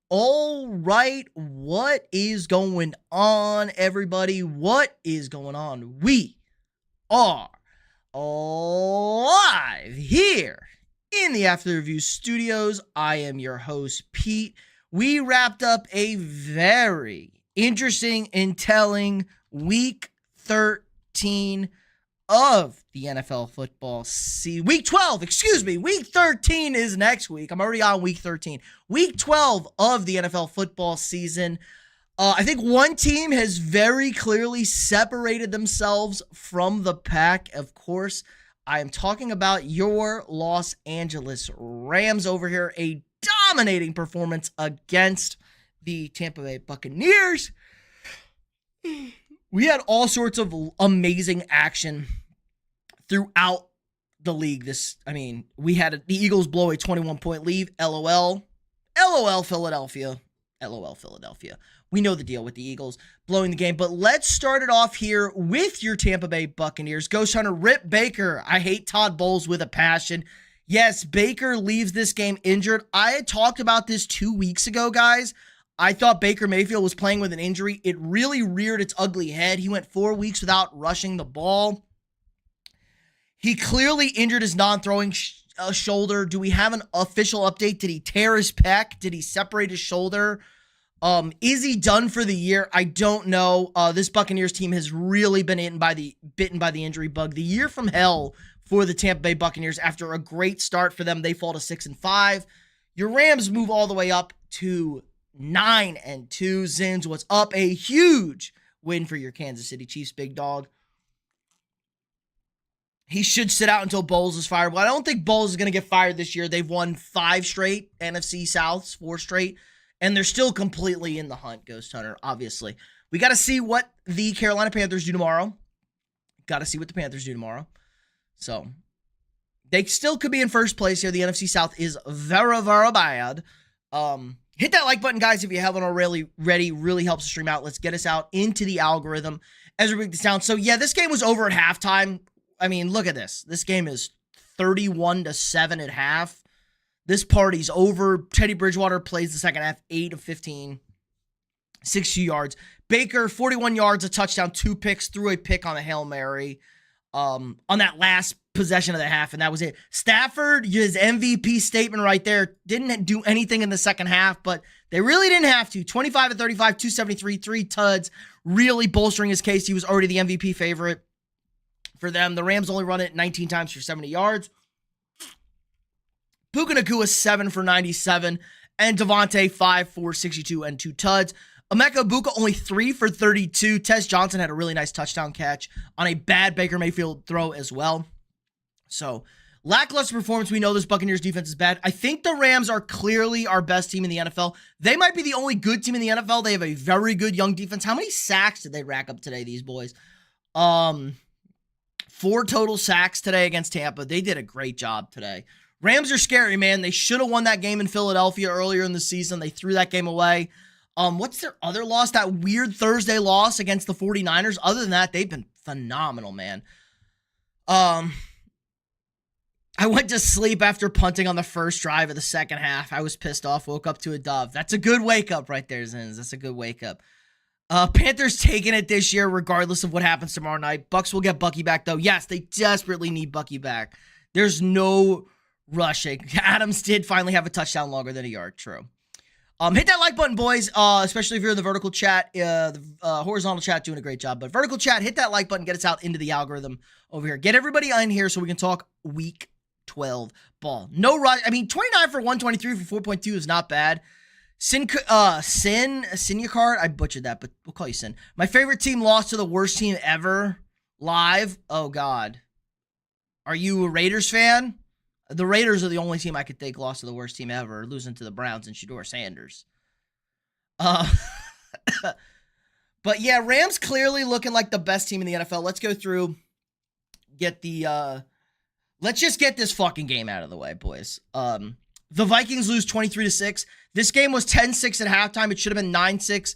All right, what is going on, everybody? What is going on? We are live here in the After the Review studios. I am your host, Pete. We wrapped up a very interesting and telling week 13 of the NFL football season. Week 12, excuse me. Week 13 is next week. I'm already on week 13. Week 12 of the NFL football season. I think one team has very clearly separated themselves from the pack. Of course, I am talking about your Los Angeles Rams over here. A dominating performance against the Tampa Bay Buccaneers. We had all sorts of amazing action throughout the league. We had the Eagles blow a 21-point lead. LOL, Philadelphia. LOL, Philadelphia. We know the deal with the Eagles blowing the game, but let's start it off here with your Tampa Bay Buccaneers. Ghost Hunter, Rip Baker. I hate Todd Bowles with a passion. Yes, Baker leaves this game injured. I had talked about this 2 weeks ago, guys. I thought Baker Mayfield was playing with an injury. It really reared its ugly head. He went 4 weeks without rushing the ball. He clearly injured his non-throwing shoulder. Do we have an official update? Did he tear his pec? Did he separate his shoulder? Is he done for the year? I don't know. This Buccaneers team has really been bitten by the injury bug. The year from hell for the Tampa Bay Buccaneers. After a great start for them, they fall to 6-5. Your Rams move all the way up to 9-2. Zins, what's up? A huge win for your Kansas City Chiefs, big dog. He should sit out until Bowles is fired. Well, I don't think Bowles is going to get fired this year. They've won 5 straight NFC Souths, 4 straight, and they're still completely in the hunt, Ghost Hunter, obviously. We got to see what the Carolina Panthers do tomorrow. So, they still could be in first place here. The NFC South is very, very bad. Hit that like button, guys, if you haven't already. Really helps the stream out. Let's get us out into the algorithm as we break this down. So, yeah, this game was over at halftime. I mean, look at this. This game is 31-7 at half. This party's over. Teddy Bridgewater plays the second half, 8 of 15, 60 yards. Baker, 41 yards, a touchdown, 2 picks, threw a pick on a Hail Mary on that last possession of the half, and that was it. Stafford, his MVP statement right there, didn't do anything in the second half, but they really didn't have to. 25 of 35, 273, 3 tuds, really bolstering his case. He was already the MVP favorite for them. The Rams only run it 19 times for 70 yards. Puka Nacua 7 for 97. And Devontae 5 for 62 and 2 tuds. Emeka Egbuka only 3 for 32. Tez Johnson had a really nice touchdown catch on a bad Baker Mayfield throw as well. So, lackluster performance. We know this Buccaneers defense is bad. I think the Rams are clearly our best team in the NFL. They might be the only good team in the NFL. They have a very good young defense. How many sacks did they rack up today, these boys? 4 total sacks today against Tampa. They did a great job today. Rams are scary, man. They should have won that game in Philadelphia earlier in the season. They threw that game away. What's their other loss? That weird Thursday loss against the 49ers. Other than that, they've been phenomenal, man. I went to sleep after punting on the first drive of the second half. I was pissed off. Woke up to a dove. That's a good wake up right there, Zins. That's a good wake up. Panthers taking it this year regardless of what happens tomorrow night. Bucks will get Bucky back, though. Yes, they desperately need Bucky back. There's no rushing. Adams did finally have a touchdown longer than a yard. True. Hit that like button, boys, especially if you're in the vertical chat. The horizontal chat doing a great job. But vertical chat, hit that like button. Get us out into the algorithm over here. Get everybody in here so we can talk week 12 ball. No rush. I mean, 29 for 123 for 4.2 is not bad. Sinyakart, I butchered that, but we'll call you Sin. My favorite team lost to the worst team ever live. Oh, God. Are you a Raiders fan? The Raiders are the only team I could think lost to the worst team ever, losing to the Browns and Shedeur Sanders. But yeah, Rams clearly looking like the best team in the NFL. Let's go through, let's just get this fucking game out of the way, boys. The Vikings lose 23-6. This game was 10-6 at halftime. It should have been 9-6.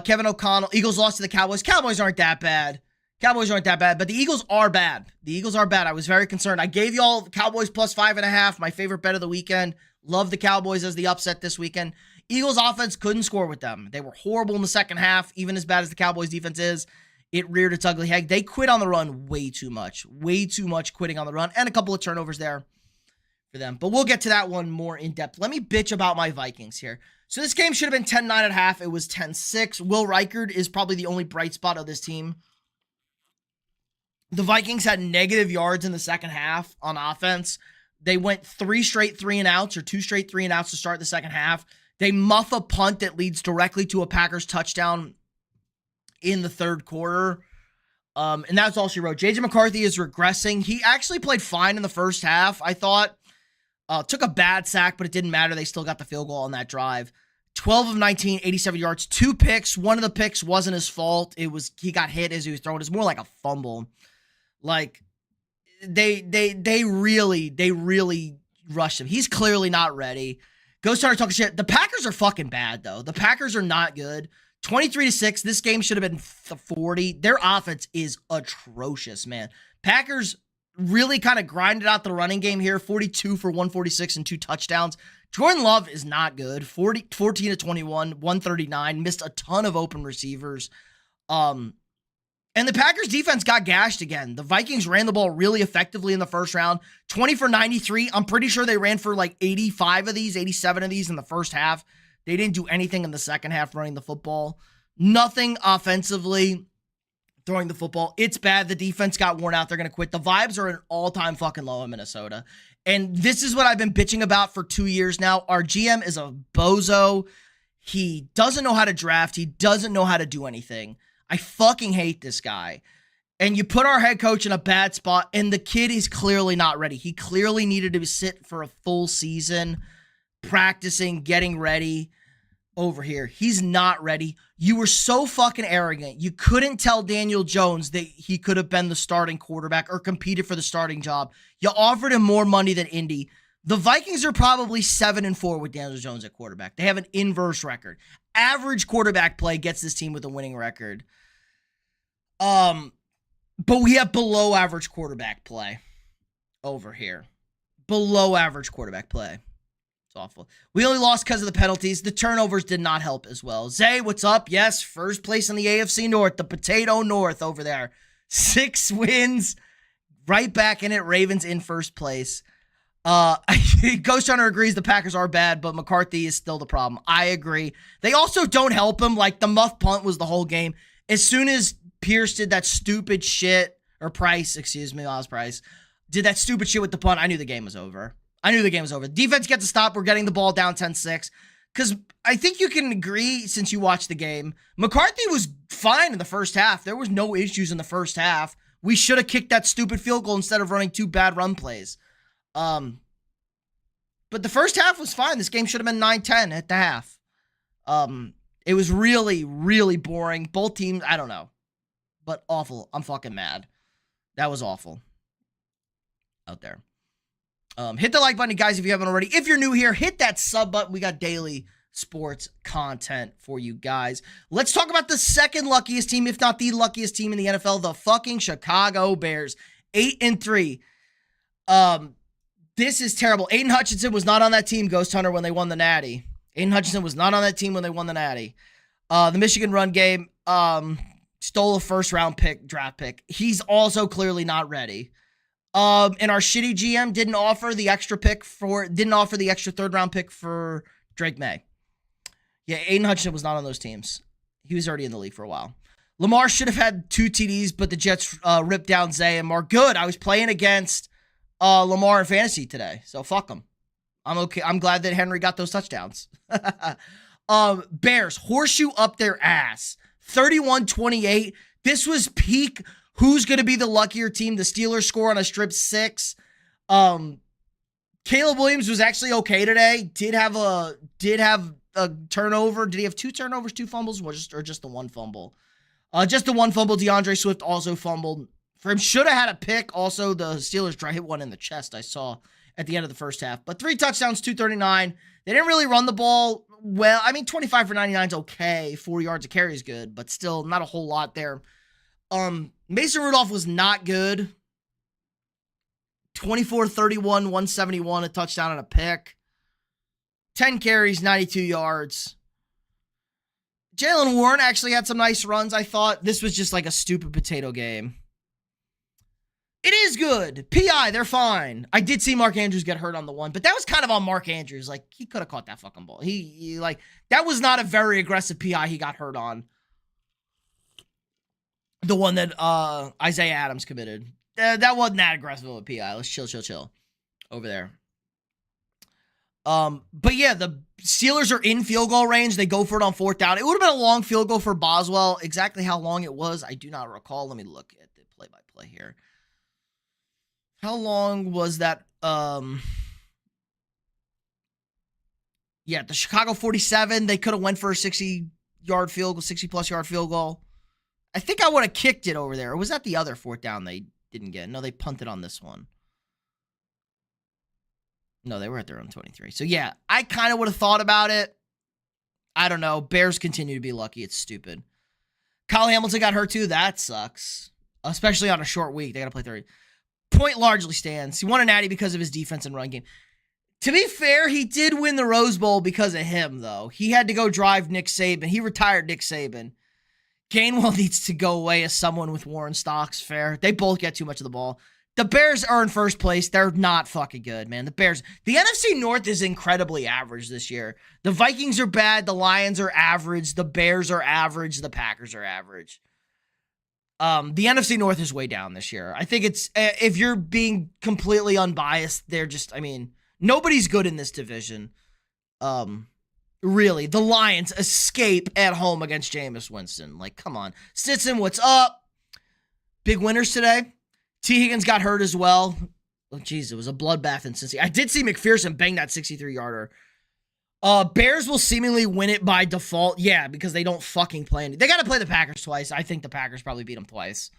Kevin O'Connell, Eagles lost to the Cowboys. Cowboys aren't that bad, but the Eagles are bad. I was very concerned. I gave y'all Cowboys plus 5.5, my favorite bet of the weekend. Love the Cowboys as the upset this weekend. Eagles offense couldn't score with them. They were horrible in the second half, even as bad as the Cowboys defense is. It reared its ugly head. They quit on the run way too much quitting on the run, and a couple of turnovers there for them. But we'll get to that one more in depth. Let me bitch about my Vikings here. So this game should have been 10-9 at half. It was 10-6. Will Reichard is probably the only bright spot of this team. The Vikings had negative yards in the second half on offense. They went 3 straight 3-and-outs or 2 straight 3-and-outs to start the second half. They muff a punt that leads directly to a Packers touchdown in the third quarter. And that's all she wrote. J.J. McCarthy is regressing. He actually played fine in the first half, I thought. Took a bad sack, but it didn't matter. They still got the field goal on that drive. 12 of 19, 87 yards, 2 picks. One of the picks wasn't his fault. He got hit as he was throwing. It's more like a fumble. Like, they really rushed him. He's clearly not ready. Ghost Hunter talking shit. The Packers are fucking bad, though. The Packers are not good. 23-6. This game should have been 40. Their offense is atrocious, man. Packers really kind of grinded out the running game here. 42 for 146 and 2 touchdowns. Jordan Love is not good. 14 to 21, 139. Missed a ton of open receivers. And the Packers defense got gashed again. The Vikings ran the ball really effectively in the first round. 20 for 93. I'm pretty sure they ran for like 85 of these, 87 of these in the first half. They didn't do anything in the second half running the football. Nothing offensively throwing the football. It's bad. The defense got worn out. They're going to quit. The vibes are an all-time fucking low in Minnesota. And this is what I've been bitching about for 2 years now. Our GM is a bozo. He doesn't know how to draft. He doesn't know how to do anything. I fucking hate this guy. And you put our head coach in a bad spot, and the kid is clearly not ready. He clearly needed to sit for a full season, practicing, getting ready over here. He's not ready. You were so fucking arrogant. You couldn't tell Daniel Jones that he could have been the starting quarterback or competed for the starting job. You offered him more money than Indy. The Vikings are probably 7-4 with Daniel Jones at quarterback. They have an inverse record. Average quarterback play gets this team with a winning record. But we have below average quarterback play over here. Below average quarterback play. It's awful. We only lost because of the penalties. The turnovers did not help as well. Zay, what's up? Yes, first place in the AFC North, the Potato North over there. 6 wins. Right back in it. Ravens in first place. Ghost Hunter agrees the Packers are bad, but McCarthy is still the problem. I agree. They also don't help him. Like, the muff punt was the whole game. As soon as Pierce did that stupid shit, or Price, excuse me, Oz Price, did that stupid shit with the punt, I knew the game was over. Defense gets to stop. We're getting the ball down 10-6. Because I think you can agree, since you watched the game, McCarthy was fine in the first half. There was no issues in the first half. We should have kicked that stupid field goal instead of running 2 bad run plays. But the first half was fine. This game should have been 9-10 at the half. It was really, really boring. Both teams, I don't know. But awful. I'm fucking mad. That was awful. Out there. Hit the like button, guys, if you haven't already. If you're new here, hit that sub button. We got daily sports content for you guys. Let's talk about the second luckiest team, if not the luckiest team in the NFL, the fucking Chicago Bears. 8-3. This is terrible. Aiden Hutchinson was not on that team, Ghost Hunter, when they won the Natty. Aiden Hutchinson was not on that team when they won the Natty. The Michigan run game stole a first-round draft pick. He's also clearly not ready. And our shitty GM didn't offer the extra third-round pick for Drake May. Yeah, Aiden Hutchinson was not on those teams. He was already in the league for a while. Lamar should have had 2 TDs, but the Jets ripped down Zay and Mark. Good. I was playing against Lamar in fantasy today, so fuck him. I'm okay. I'm glad that Henry got those touchdowns. Bears, horseshoe up their ass. 31-28. This was peak. Who's going to be the luckier team? The Steelers score on a strip 6. Caleb Williams was actually okay today. Did have a turnover. Did he have 2 turnovers, 2 fumbles, or just the 1 fumble? Just the 1 fumble. DeAndre Swift also fumbled. For him, should have had a pick. Also, the Steelers hit one in the chest, I saw at the end of the first half. But 3 touchdowns, 239. They didn't really run the ball well. I mean, 25 for 99 is okay. 4 yards a carry is good, but still not a whole lot there. Mason Rudolph was not good. 24-31, 171, a touchdown and a pick. 10 carries, 92 yards. Jalen Warren actually had some nice runs, I thought. This was just like a stupid potato game. It is good. PI, they're fine. I did see Mark Andrews get hurt on the one, but that was kind of on Mark Andrews. Like, he could have caught that fucking ball. He like, that was not a very aggressive PI he got hurt on. The one that Isaiah Adams committed. That wasn't that aggressive of a PI. Let's chill over there. But yeah, the Steelers are in field goal range. They go for it on 4th down. It would have been a long field goal for Boswell. Exactly how long it was, I do not recall. Let me look at the play-by-play here. How long was that? Yeah, the Chicago 47, they could have went for a 60-yard field goal, 60-plus yard field goal. I think I would have kicked it over there. Or was that the other 4th down they didn't get? No, they punted on this one. No, they were at their own 23. So, yeah, I kind of would have thought about it. I don't know. Bears continue to be lucky. It's stupid. Kyle Hamilton got hurt, too. That sucks. Especially on a short week. They got to play 30. Point largely stands. He won a natty because of his defense and run game. To be fair, he did win the Rose Bowl because of him, though. He had to go drive Nick Saban. He retired Nick Saban. Gainwell needs to go away as someone with Warren Stocks. Fair. They both get too much of the ball. The Bears are in first place. They're not fucking good, man. The Bears. The NFC North is incredibly average this year. The Vikings are bad. The Lions are average. The Bears are average. The Packers are average. The NFC North is way down this year. I think it's, if you're being completely unbiased, they're just, I mean, nobody's good in this division. Really. The Lions escape at home against Jameis Winston. Like, come on. Stinson, what's up? Big winners today. T. Higgins got hurt as well. Oh, jeez, it was a bloodbath in Cincy. I did see McPherson bang that 63-yarder. Bears will seemingly win it by default. Yeah, because they don't fucking play any. They got to play the Packers twice. I think the Packers probably beat them twice.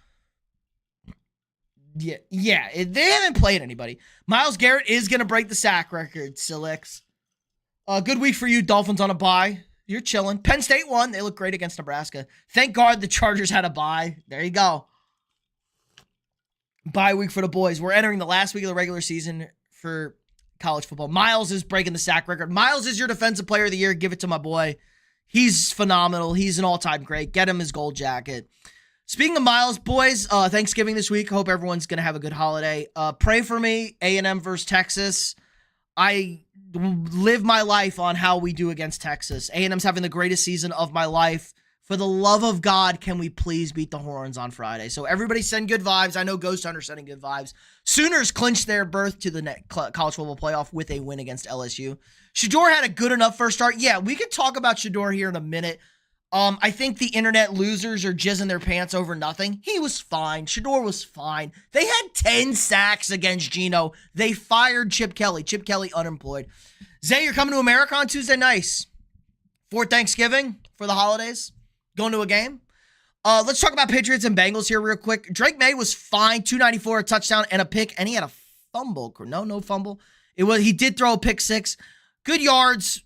Yeah, they haven't played anybody. Myles Garrett is going to break the sack record, Silix. Good week for you, Dolphins on a bye. You're chilling. Penn State won. They look great against Nebraska. Thank God the Chargers had a bye. There you go. Bye week for the boys. We're entering the last week of the regular season for college football. Myles is breaking the sack record. Myles is your defensive player of the year. Give it to my boy. He's phenomenal. He's an all-time great. Get him his gold jacket. Speaking of Myles, boys, Thanksgiving this week. Hope everyone's going to have a good holiday. Pray for me, A&M versus Texas. I live my life on how we do against Texas. A&M's having the greatest season of my life. For the love of God, can we please beat the Horns on Friday? So everybody send good vibes. I know Ghost Hunter's sending good vibes. Sooners clinched their berth to the college football playoff with a win against LSU. Shador had a good enough first start. Yeah, we could talk about Shador here in a minute. I think the internet losers are jizzing their pants over nothing. He was fine. Shador was fine. They had 10 sacks against Geno. They fired Chip Kelly. Chip Kelly unemployed. Zay, you're coming to America on Tuesday. Nice. For Thanksgiving, for the holidays. Going to a game. Let's talk about Patriots and Bengals here real quick. Drake May was fine. 294, a touchdown, and a pick, and he had a fumble. No fumble. He did throw a pick 6. Good yards.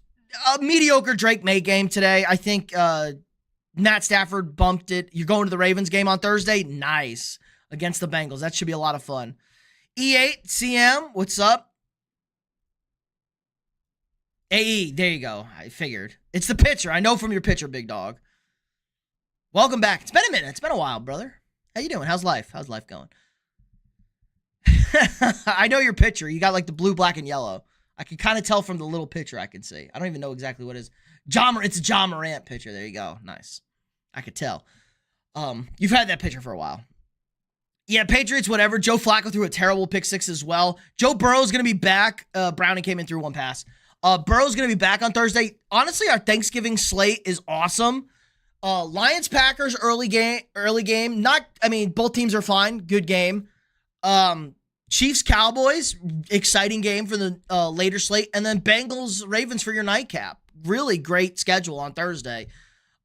A mediocre Drake May game today. I think Matt Stafford bumped it. You're going to the Ravens game on Thursday? Nice. Against the Bengals. That should be a lot of fun. E8, CM, what's up? AE, there you go. I figured. It's the pitcher. I know from your pitcher, big dog. Welcome back. It's been a minute. It's been a while, brother. How you doing? How's life? How's life going? I know your picture. You got like the blue, black, and yellow. I can kind of tell from the little picture I can see. I don't even know exactly what it is. It's a John Morant picture. There you go. Nice. I could tell. You've had that picture for a while. Yeah, Patriots, whatever. Joe Flacco threw a terrible pick 6 as well. Joe Burrow's going to be back. Browning came in through one pass. Burrow's going to be back on Thursday. Honestly, our Thanksgiving slate is awesome. Lions Packers early game. Both teams are fine. Good game. Chiefs Cowboys, exciting game for the later slate, and then Bengals Ravens for your nightcap. Really great schedule on Thursday.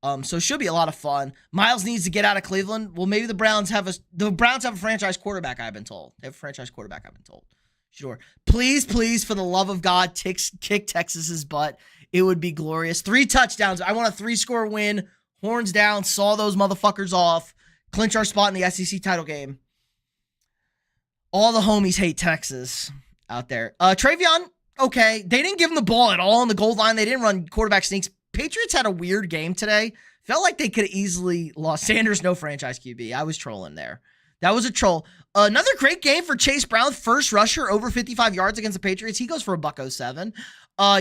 So it should be a lot of fun. Miles needs to get out of Cleveland. Well, maybe the Browns have a franchise quarterback, I've been told. They have a franchise quarterback, I've been told. Sure. Please, for the love of God, kick Texas's butt. It would be glorious. 3 touchdowns. I want a 3-score win. Horns down, saw those motherfuckers off, clinch our spot in the SEC title game. All the homies hate Texas out there. Travion, Okay. They didn't give him the ball at all on the goal line. They didn't run quarterback sneaks. Patriots had a weird game today. Felt like they could have easily lost. Sanders, no franchise QB. I was trolling there. That was a troll. Another great game for Chase Brown, first rusher over 55 yards against the Patriots. He goes for a $107.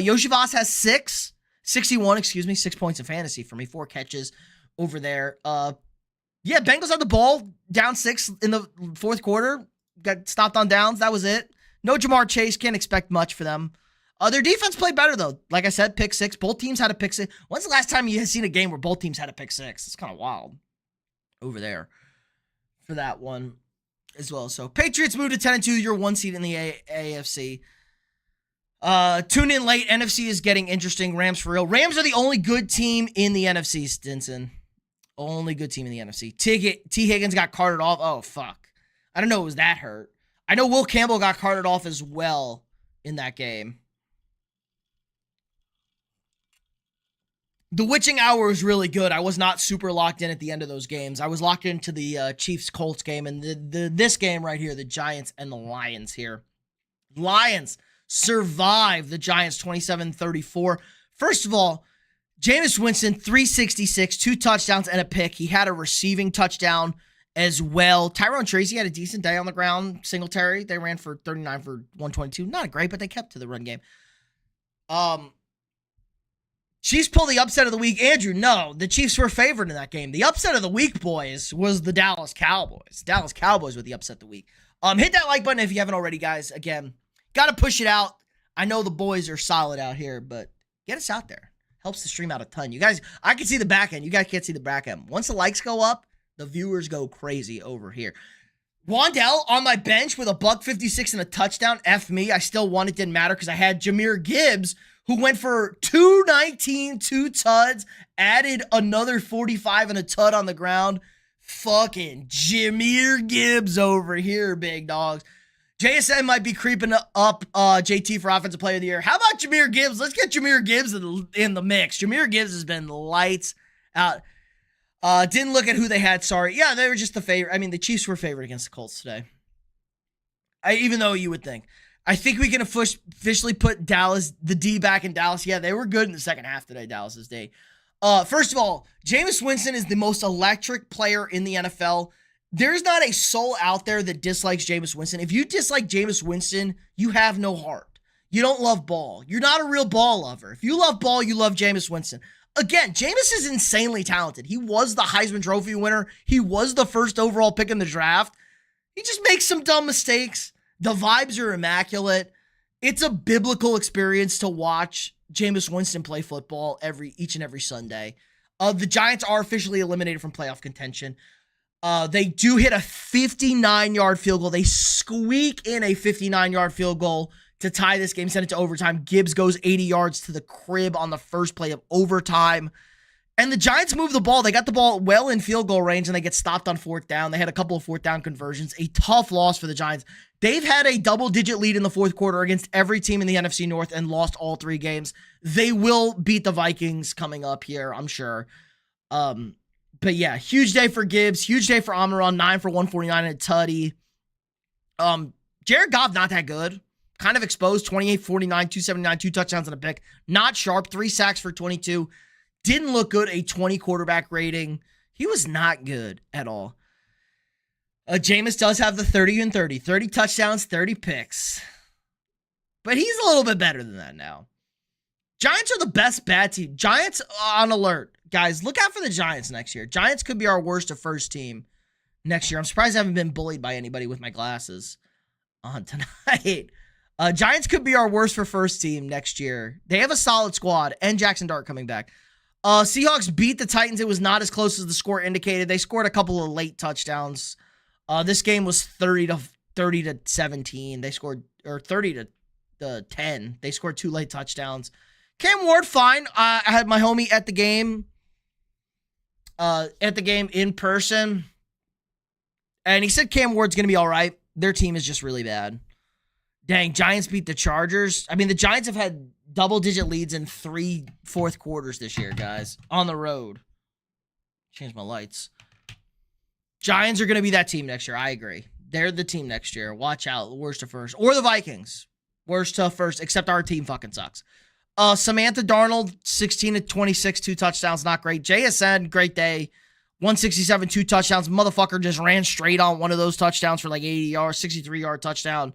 Yoshi Voss has 61, 6 points in fantasy for me, 4 catches over there. Yeah, Bengals had the ball down 6 in the fourth quarter. Got stopped on downs. That was it. No Jamar Chase. Can't expect much for them. Their defense played better, though. Like I said, pick 6. Both teams had a pick 6. When's the last time you had seen a game where both teams had a pick 6? It's kind of wild over there for that one as well. So Patriots moved to 10-2. You're 1 seed in the AFC. Tune in late. NFC is getting interesting. Rams for real. Rams are the only good team in the NFC, Stinson. Only good team in the NFC. T. Higgins got carted off. Oh, fuck. I don't know it was that hurt. I know Will Campbell got carted off as well in that game. The witching hour was really good. I was not super locked in at the end of those games. I was locked into the Chiefs-Colts game and this game right here, the Giants and the Lions here. Lions survive the Giants 27-34. First of all, Jameis Winston, 366, 2 touchdowns and a pick. He had a receiving touchdown as well. Tyrone Tracy had a decent day on the ground. Singletary, they ran for 39 for 122. Not great, but they kept to the run game. Chiefs pull the upset of the week. Andrew, no, the Chiefs were favored in that game. The upset of the week, boys, was the Dallas Cowboys. Dallas Cowboys were the upset of the week. Hit that like button if you haven't already, guys. Again, got to push it out. I know the boys are solid out here, but get us out there. Helps the stream out a ton. You guys, I can see the back end. You guys can't see the back end. Once the likes go up, the viewers go crazy over here. Wandell on my bench with a $156 and a touchdown. F me. I still won. It didn't matter because I had Jahmyr Gibbs, who went for 219, 2 tuds, added another 45 and a tud on the ground. Fucking Jahmyr Gibbs over here, big dogs. JSN might be creeping up JT for Offensive Player of the Year. How about Jahmyr Gibbs? Let's get Jahmyr Gibbs in the mix. Jahmyr Gibbs has been lights out. Didn't look at who they had, sorry. Yeah, they were just the favorite. I mean, the Chiefs were favored against the Colts today. Even though you would think. I think we can officially put Dallas, the D back in Dallas. Yeah, they were good in the second half today, Dallas's day. First of all, Jameis Winston is the most electric player in the NFL. There's not a soul out there that dislikes Jameis Winston. If you dislike Jameis Winston, you have no heart. You don't love ball. You're not a real ball lover. If you love ball, you love Jameis Winston. Again, Jameis is insanely talented. He was the Heisman Trophy winner. He was the first overall pick in the draft. He just makes some dumb mistakes. The vibes are immaculate. It's a biblical experience to watch Jameis Winston play football each and every Sunday. The Giants are officially eliminated from playoff contention. They do hit a 59-yard field goal. They squeak in a 59-yard field goal to tie this game, send it to overtime. Gibbs goes 80 yards to the crib on the first play of overtime. And the Giants move the ball. They got the ball well in field goal range, and they get stopped on 4th down. They had a couple of 4th down conversions. A tough loss for the Giants. They've had a double-digit lead in the fourth quarter against every team in the NFC North and lost all 3 games. They will beat the Vikings coming up here, I'm sure. But yeah, huge day for Gibbs. Huge day for Amon-Ra, 9 for 149 and a tutty. Jared Goff, not that good. Kind of exposed, 28, 49, 279, 2 touchdowns and a pick. Not sharp, 3 sacks for 22. Didn't look good, a 20 quarterback rating. He was not good at all. Jameis does have the 30 and 30. 30 touchdowns, 30 picks. But he's a little bit better than that now. Giants are the best bad team. Giants on alert. Guys, look out for the Giants next year. Giants could be our worst to first team next year. I'm surprised I haven't been bullied by anybody with my glasses on tonight. Giants could be our worst for first team next year. They have a solid squad and Jackson Dart coming back. Seahawks beat the Titans. It was not as close as the score indicated. They scored a couple of late touchdowns. This game was 30 to 17. They scored, or 30 to 10. They scored 2 late touchdowns. Cam Ward, fine. I had my homie at the game in person, and he said Cam Ward's going to be all right. Their team is just really bad. Dang, Giants beat the Chargers. I mean, the Giants have had double-digit leads in 3 fourth quarters this year, guys, on the road. Change my lights. Giants are going to be that team next year. I agree. They're the team next year. Watch out. Worst to first. Or the Vikings. Worst to first, except our team fucking sucks. Samantha Darnold, 16 to 26, 2 touchdowns, not great. JSN, great day. 167, 2 touchdowns. Motherfucker just ran straight on one of those touchdowns for like 80 yards, 63-yard touchdown.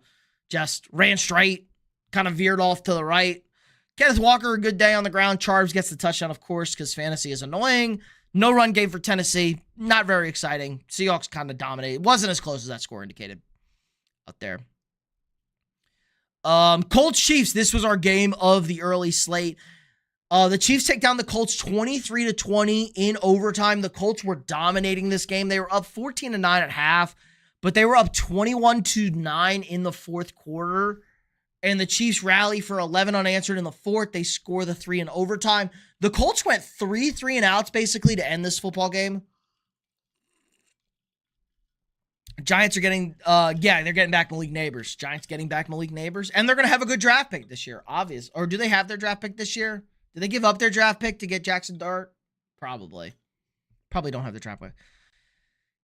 Just ran straight, kind of veered off to the right. Kenneth Walker, a good day on the ground. Charles gets the touchdown, of course, because fantasy is annoying. No run game for Tennessee. Not very exciting. Seahawks kind of dominated. It wasn't as close as that score indicated out there. Colts Chiefs. This was our game of the early slate. The Chiefs take down the Colts 23 to 20 in overtime. The Colts were dominating this game. They were up 14 to 9 at half, but they were up 21 to 9 in the fourth quarter. And the Chiefs rally for 11 unanswered in the fourth. They score the 3 in overtime. The Colts went 3 and outs basically to end this football game. Giants are getting, they're getting back Malik Neighbors. Giants getting back Malik Neighbors. And they're going to have a good draft pick this year, obvious. Or do they have their draft pick this year? Did they give up their draft pick to get Jackson Dart? Probably. Probably don't have their draft pick.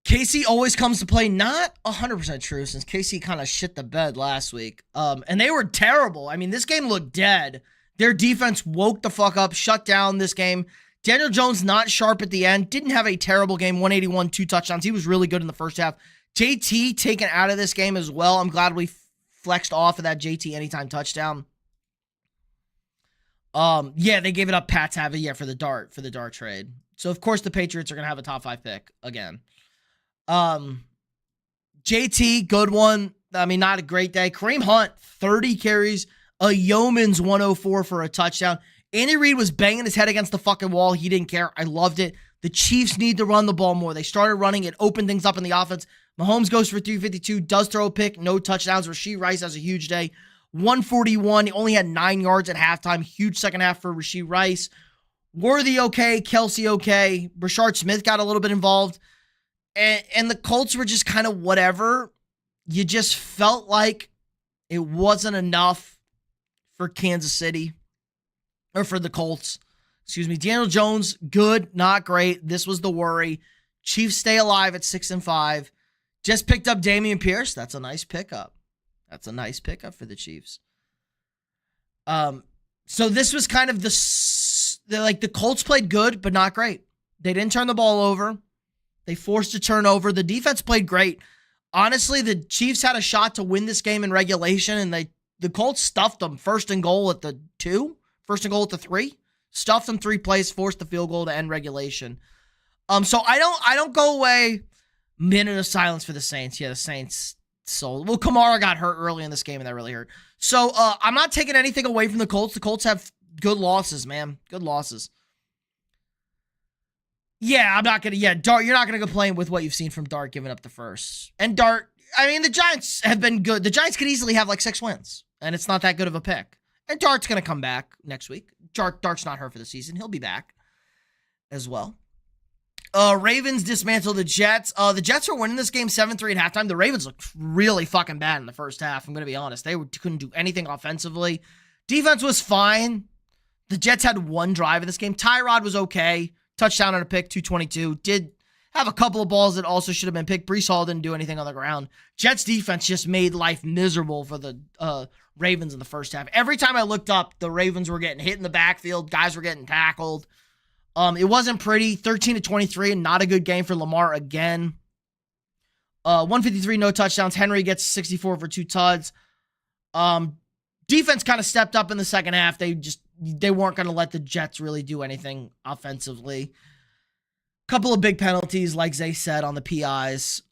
Casey always comes to play. Not 100% true, since Casey kind of shit the bed last week. And they were terrible. I mean, this game looked dead. Their defense woke the fuck up, shut down this game. Daniel Jones not sharp at the end. Didn't have a terrible game. 181, 2 touchdowns. He was really good in the first half. JT taken out of this game as well. I'm glad we flexed off of that JT anytime touchdown. They gave it up Pat Tavia for the Dart trade. So of course the Patriots are gonna have a top 5 pick again. JT, good one. I mean, not a great day. Kareem Hunt, 30 carries, a yeoman's 104 for a touchdown. Andy Reid was banging his head against the fucking wall. He didn't care. I loved it. The Chiefs need to run the ball more. They started running. It opened things up in the offense. Mahomes goes for 352, does throw a pick, no touchdowns. Rashee Rice has a huge day. 141. He only had 9 yards at halftime. Huge second half for Rashee Rice. Worthy okay. Kelsey okay. Brashard Smith got a little bit involved. And the Colts were just kind of whatever. You just felt like it wasn't enough for Kansas City. Or for the Colts. Excuse me. Daniel Jones, good, not great. This was the worry. Chiefs stay alive at 6-5. Just picked up Dameon Pierce. That's a nice pickup. That's a nice pickup for the Chiefs. So this was kind of the Colts played good, but not great. They didn't turn the ball over. They forced a turnover. The defense played great. Honestly, the Chiefs had a shot to win this game in regulation, and the Colts stuffed them. First and goal at the 2, first and goal at the 3. Stuffed them 3 plays, forced the field goal to end regulation. So I don't go away. Minute of silence for the Saints. Yeah, the Saints sold. Well, Kamara got hurt early in this game, and that really hurt. So I'm not taking anything away from the Colts. The Colts have good losses, man. Good losses. Yeah, I'm not going to. Yeah, Dart, you're not going to complain with what you've seen from Dart giving up the first. And Dart, I mean, the Giants have been good. The Giants could easily have like 6 wins, and it's not that good of a pick. And Dart's going to come back next week. Dart's not hurt for the season. He'll be back as well. Ravens dismantle the Jets. The Jets were winning this game 7-3 at halftime. The Ravens looked really fucking bad in the first half. I'm going to be honest. They couldn't do anything offensively. Defense was fine. The Jets had 1 drive in this game. Tyrod was okay. Touchdown on a pick, 222. Did have a couple of balls that also should have been picked. Breece Hall didn't do anything on the ground. Jets defense just made life miserable for the Ravens in the first half. Every time I looked up, the Ravens were getting hit in the backfield. Guys were getting tackled. It wasn't pretty. 13 to 23, and not a good game for Lamar again. 153, no touchdowns. Henry gets 64 for 2 tuds. Defense kind of stepped up in the second half. They weren't going to let the Jets really do anything offensively. Couple of big penalties, like Zay said, on the PIs.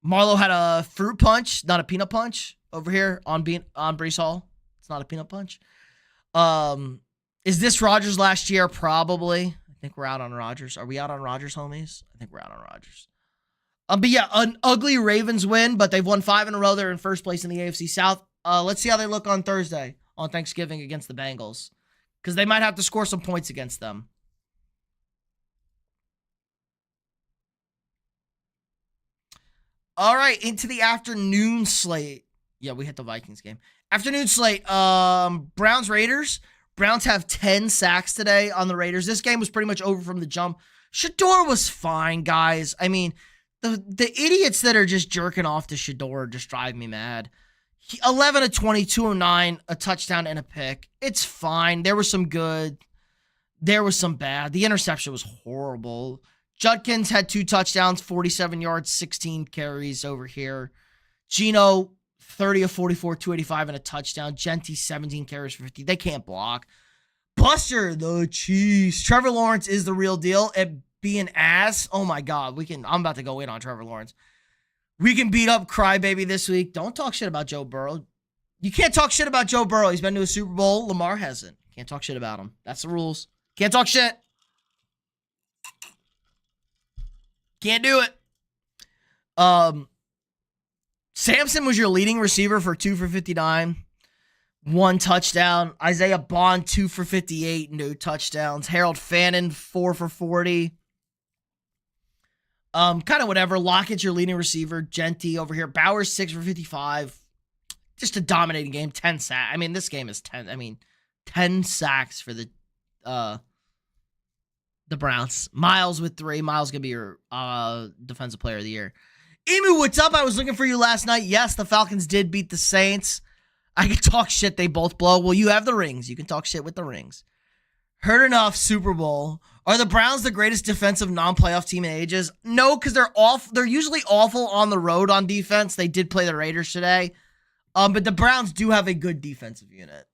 Marlowe had a fruit punch, not a peanut punch, over here on Breece Hall. It's not a peanut punch. Is this Rodgers last year? Probably. I think we're out on Rodgers. Are we out on Rodgers, homies? I think we're out on Rodgers. But yeah, an ugly Ravens win, but they've won 5 in a row. They're in first place in the AFC South. Let's see how they look on Thursday, on Thanksgiving against the Bengals, because they might have to score some points against them. All right, into the afternoon slate. Yeah, we hit the Vikings game. Afternoon slate. Browns Raiders. Browns have 10 sacks today on the Raiders. This game was pretty much over from the jump. Shador was fine, guys. I mean, the idiots that are just jerking off to Shador just drive me mad. 11 of 20, 209, a touchdown and a pick. It's fine. There was some good. There was some bad. The interception was horrible. Judkins had 2 touchdowns, 47 yards, 16 carries over here. Gino, 30 of 44, 285 and a touchdown. Genty, 17 carries for 50. They can't block. Buster, the cheese. Trevor Lawrence is the real deal at being ass. Oh my God. I'm about to go in on Trevor Lawrence. We can beat up Crybaby this week. Don't talk shit about Joe Burrow. You can't talk shit about Joe Burrow. He's been to a Super Bowl. Lamar hasn't. Can't talk shit about him. That's the rules. Can't talk shit. Can't do it. Samson was your leading receiver for 2 for 59. 1 touchdown. Isaiah Bond, 2 for 58. No touchdowns. Harold Fannin, 4 for 40. Kind of whatever. Lockett's your leading receiver. Genty over here. Bowers, 6 for 55. Just a dominating game. 10 sacks. I mean, this game is 10. 10 sacks for the Browns. Miles with 3. Miles going to be your defensive player of the year. Emu, what's up? I was looking for you last night. Yes, the Falcons did beat the Saints. I can talk shit. They both blow. Well, you have the rings. You can talk shit with the rings. Heard enough. Super Bowl. Are the Browns the greatest defensive non-playoff team in ages? No, because they're usually awful on the road on defense. They did play the Raiders today. But the Browns do have a good defensive unit.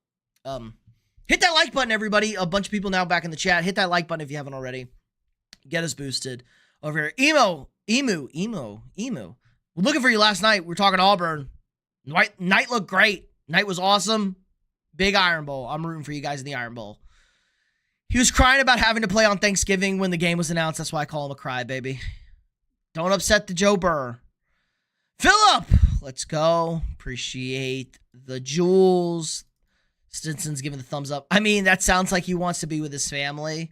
Hit that like button, everybody. A bunch of people now back in the chat. Hit that like button if you haven't already. Get us boosted over here. Emu. We're looking for you last night. We're talking Auburn. Night looked great. Night was awesome. Big Iron Bowl. I'm rooting for you guys in the Iron Bowl. He was crying about having to play on Thanksgiving when the game was announced. That's why I call him a crybaby. Don't upset the Joe Burr. Philip, let's go. Appreciate the jewels. Stinson's giving the thumbs up. I mean, that sounds like he wants to be with his family.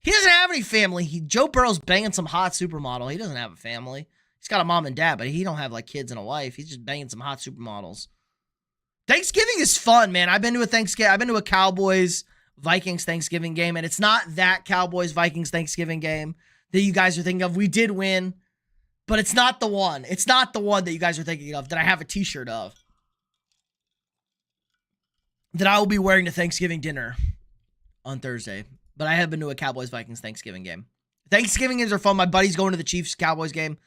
He doesn't have any family. Joe Burrow's banging some hot supermodel. He doesn't have a family. He's got a mom and dad, but he don't have like kids and a wife. He's just banging some hot supermodels. Thanksgiving is fun, man. I've been to a Cowboys Vikings Thanksgiving game, and it's not that Cowboys Vikings Thanksgiving game that you guys are thinking of. We did win, but it's not the one. It's not the one that you guys are thinking of that I have a t-shirt of that I will be wearing to Thanksgiving dinner on Thursday. But I have been to a Cowboys Vikings Thanksgiving game. Thanksgiving games are fun. My buddy's going to the Chiefs Cowboys game.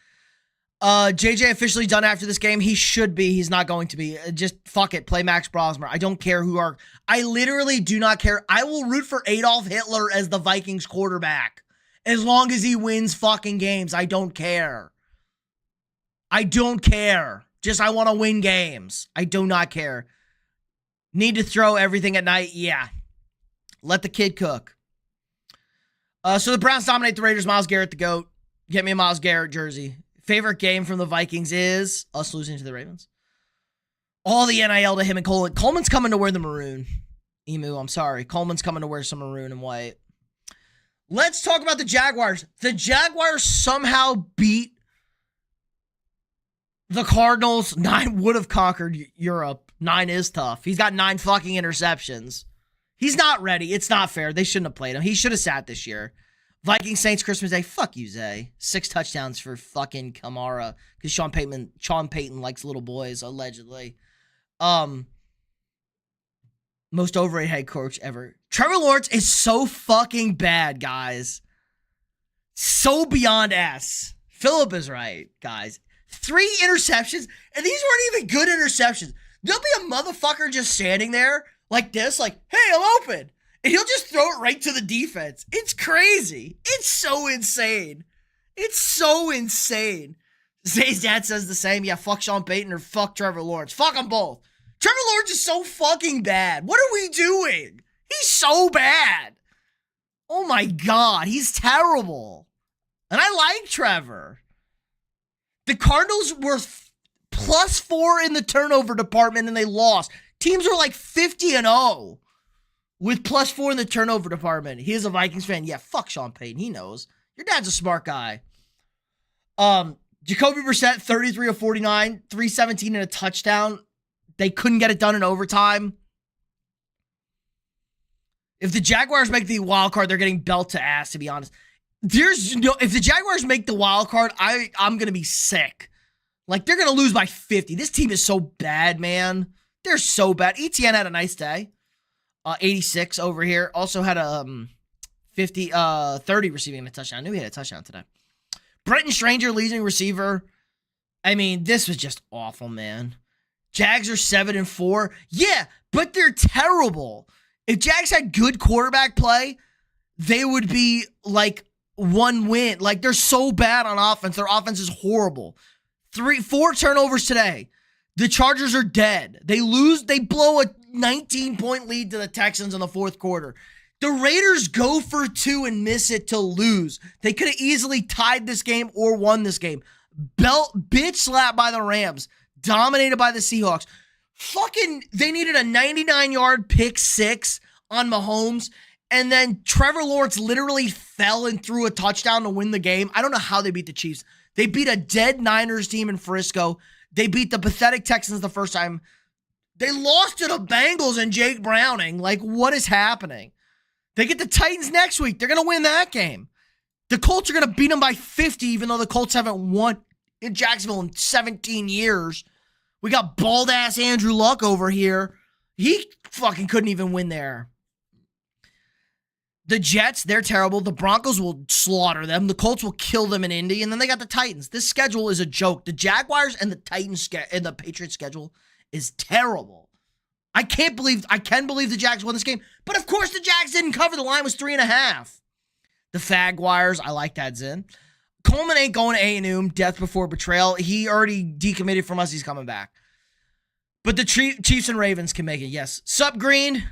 JJ officially done after this game. He should be. He's not going to be. Just fuck it. Play Max Brosmer. I don't care who are. I literally do not care. I will root for Adolf Hitler as the Vikings quarterback as long as he wins fucking games. I don't care. I don't care. Just I want to win games. I do not care. Need to throw everything at night? Yeah. Let the kid cook. So the Browns dominate the Raiders. Myles Garrett, the GOAT. Get me a Myles Garrett jersey. Favorite game from the Vikings is us losing to the Ravens. All the NIL to him and Coleman. Coleman's coming to wear the maroon. Emu, I'm sorry. Coleman's coming to wear some maroon and white. Let's talk about the Jaguars. The Jaguars somehow beat the Cardinals. 9 would have conquered Europe. 9 is tough. He's got 9 fucking interceptions. He's not ready. It's not fair. They shouldn't have played him. He should have sat this year. Vikings Saints Christmas Day. Fuck you, Zay. 6 touchdowns for fucking Kamara because Sean Payton likes little boys, allegedly. Most overrated head coach ever. Trevor Lawrence is so fucking bad, guys. So beyond ass. Philip is right, guys. 3 interceptions, and these weren't even good interceptions. There'll be a motherfucker just standing there like this, like, hey, I'm open. And he'll just throw it right to the defense. It's crazy. It's so insane. It's so insane. Zay's dad says the same. Yeah, fuck Sean Payton or fuck Trevor Lawrence. Fuck them both. Trevor Lawrence is so fucking bad. What are we doing? He's so bad. Oh my God. He's terrible. And I like Trevor. The Cardinals were +4 in the turnover department and they lost. Teams were like 50-0. With +4 in the turnover department. He is a Vikings fan. Yeah, fuck Sean Payton. He knows. Your dad's a smart guy. Jacoby Brissett, 33 of 49, 317 and a touchdown. They couldn't get it done in overtime. If the Jaguars make the wild card, they're getting belt to ass, to be honest. If the Jaguars make the wild card, I'm going to be sick. Like, they're going to lose by 50. This team is so bad, man. They're so bad. ETN had a nice day. 86 over here. Also had a 30 receiving and a touchdown. I knew he had a touchdown today. Brenton Stranger, leading receiver. I mean, this was just awful, man. Jags are 7-4. Yeah, but they're terrible. If Jags had good quarterback play, they would be like one win. Like, they're so bad on offense. Their offense is horrible. 4 turnovers today. The Chargers are dead. They blow a 19-point lead to the Texans in the fourth quarter. The Raiders go for 2 and miss it to lose. They could have easily tied this game or won this game. Bitch slapped by the Rams. Dominated by the Seahawks. They needed a 99-yard pick 6 on Mahomes. And then Trevor Lawrence literally fell and threw a touchdown to win the game. I don't know how they beat the Chiefs. They beat a dead Niners team in Frisco. They beat the pathetic Texans the first time. They lost to the Bengals and Jake Browning. Like, what is happening? They get the Titans next week. They're going to win that game. The Colts are going to beat them by 50, even though the Colts haven't won in Jacksonville in 17 years. We got bald-ass Andrew Luck over here. He fucking couldn't even win there. The Jets, they're terrible. The Broncos will slaughter them. The Colts will kill them in Indy. And then they got the Titans. This schedule is a joke. The Jaguars and the Titans and the Patriots schedule is terrible. I can believe the Jags won this game. But of course the Jags didn't cover. The line was 3.5. The Fagwires, I like that, Zin. Coleman ain't going to A&M. Death before betrayal. He already decommitted from us. He's coming back. But the Chiefs and Ravens can make it. Yes. Sup, Green.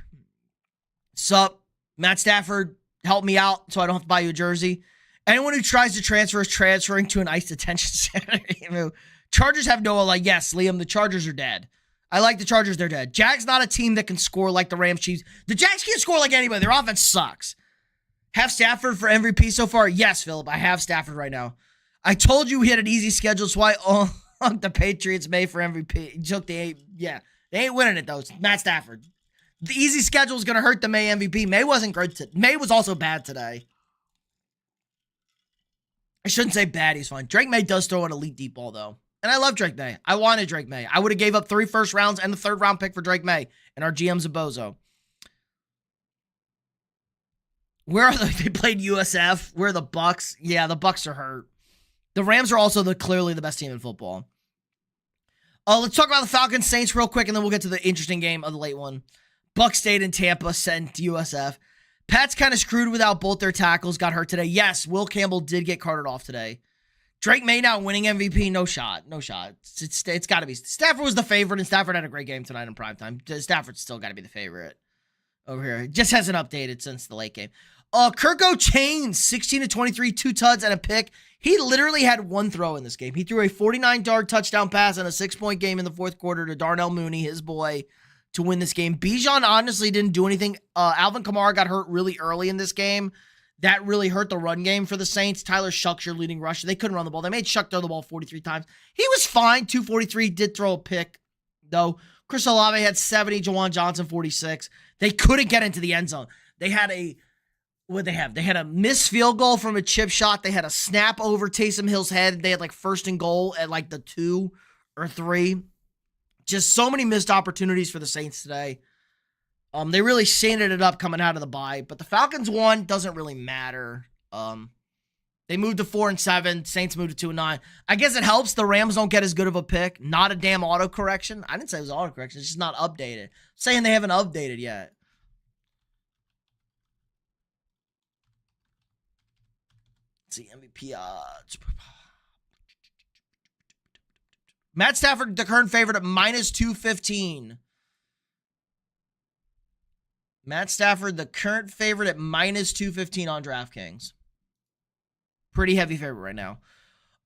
Sup. Matt Stafford, help me out so I don't have to buy you a jersey. Anyone who tries to transfer is transferring to an ICE detention center. Chargers have Noah. Yes, Liam, the Chargers are dead. I like the Chargers. They're dead. Jags not a team that can score like the Rams, Chiefs. The Jags can't score like anybody. Their offense sucks. Have Stafford for MVP so far? Yes, Philip. I have Stafford right now. I told you we had an easy schedule, so I the Patriots May for MVP. They ain't winning it, though. It's Matt Stafford. The easy schedule is going to hurt the May MVP. May wasn't great. May was also bad today. I shouldn't say bad. He's fine. Drake May does throw an elite deep ball, though. And I love Drake May. I wanted Drake May. I would have gave up 3 first rounds and the 3rd round pick for Drake May. And our GM's a bozo. Where are they? They played USF. Where are the Bucks? Yeah, the Bucks are hurt. The Rams are also clearly the best team in football. Let's talk about the Falcons Saints real quick, and then we'll get to the interesting game of the late one. Buck stayed in Tampa, sent to USF. Pat's kind of screwed without both their tackles, got hurt today. Yes, Will Campbell did get carted off today. Drake May now winning MVP, no shot. It's got to be. Stafford was the favorite, and Stafford had a great game tonight in primetime. Stafford's still got to be the favorite over here. Just hasn't updated since the late game. Kirko Chains, 16-23, 2 tuds and a pick. He literally had 1 throw in this game. He threw a 49-yard touchdown pass in a 6-point game in the fourth quarter to Darnell Mooney, his boy, to win this game. Bijan honestly didn't do anything. Alvin Kamara got hurt really early in this game. That really hurt the run game for the Saints. Tyler Shuck's your leading rusher. They couldn't run the ball. They made Shuck throw the ball 43 times. He was fine. 243, did throw a pick, though. Chris Olave had 70, Jawan Johnson 46. They couldn't get into the end zone. They had a They had a missed field goal from a chip shot. They had a snap over Taysom Hill's head. They had 1st and goal at the 2 or 3. Just so many missed opportunities for the Saints today. They really sanded it up coming out of the bye, but the Falcons won. Doesn't really matter. They moved to 4-7. Saints moved to 2-9. I guess it helps the Rams don't get as good of a pick. Not a damn autocorrection. I didn't say it was autocorrection. It's just not updated. I'm saying they haven't updated yet. Let's see, MVP odds. Matt Stafford, the current favorite at -215. Matt Stafford, the current favorite at -215 on DraftKings. Pretty heavy favorite right now.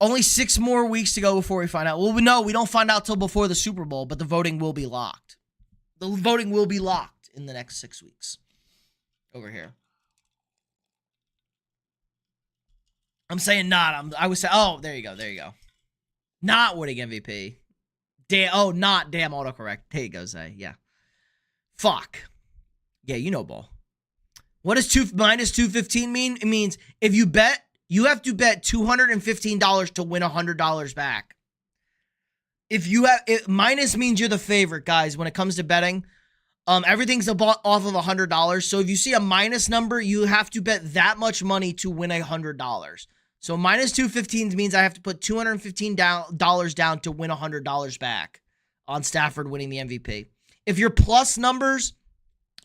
Only 6 more weeks to go before we find out. Well, no, we don't find out till before the Super Bowl, but the voting will be locked. The voting will be locked in the next 6 weeks. Over here. I'm saying not. I was saying, oh, there you go. Not winning MVP. Not damn autocorrect. There you go, Zay. Yeah. Fuck. Yeah, you know ball. What does -215 mean? It means if you bet, you have to bet $215 to win $100 back. if you have minus means you're the favorite, guys, when it comes to betting. Everything's off of $100. So if you see a minus number, you have to bet that much money to win $100. So minus 215 means I have to put $215 down to win $100 back on Stafford winning the MVP. If you're plus numbers,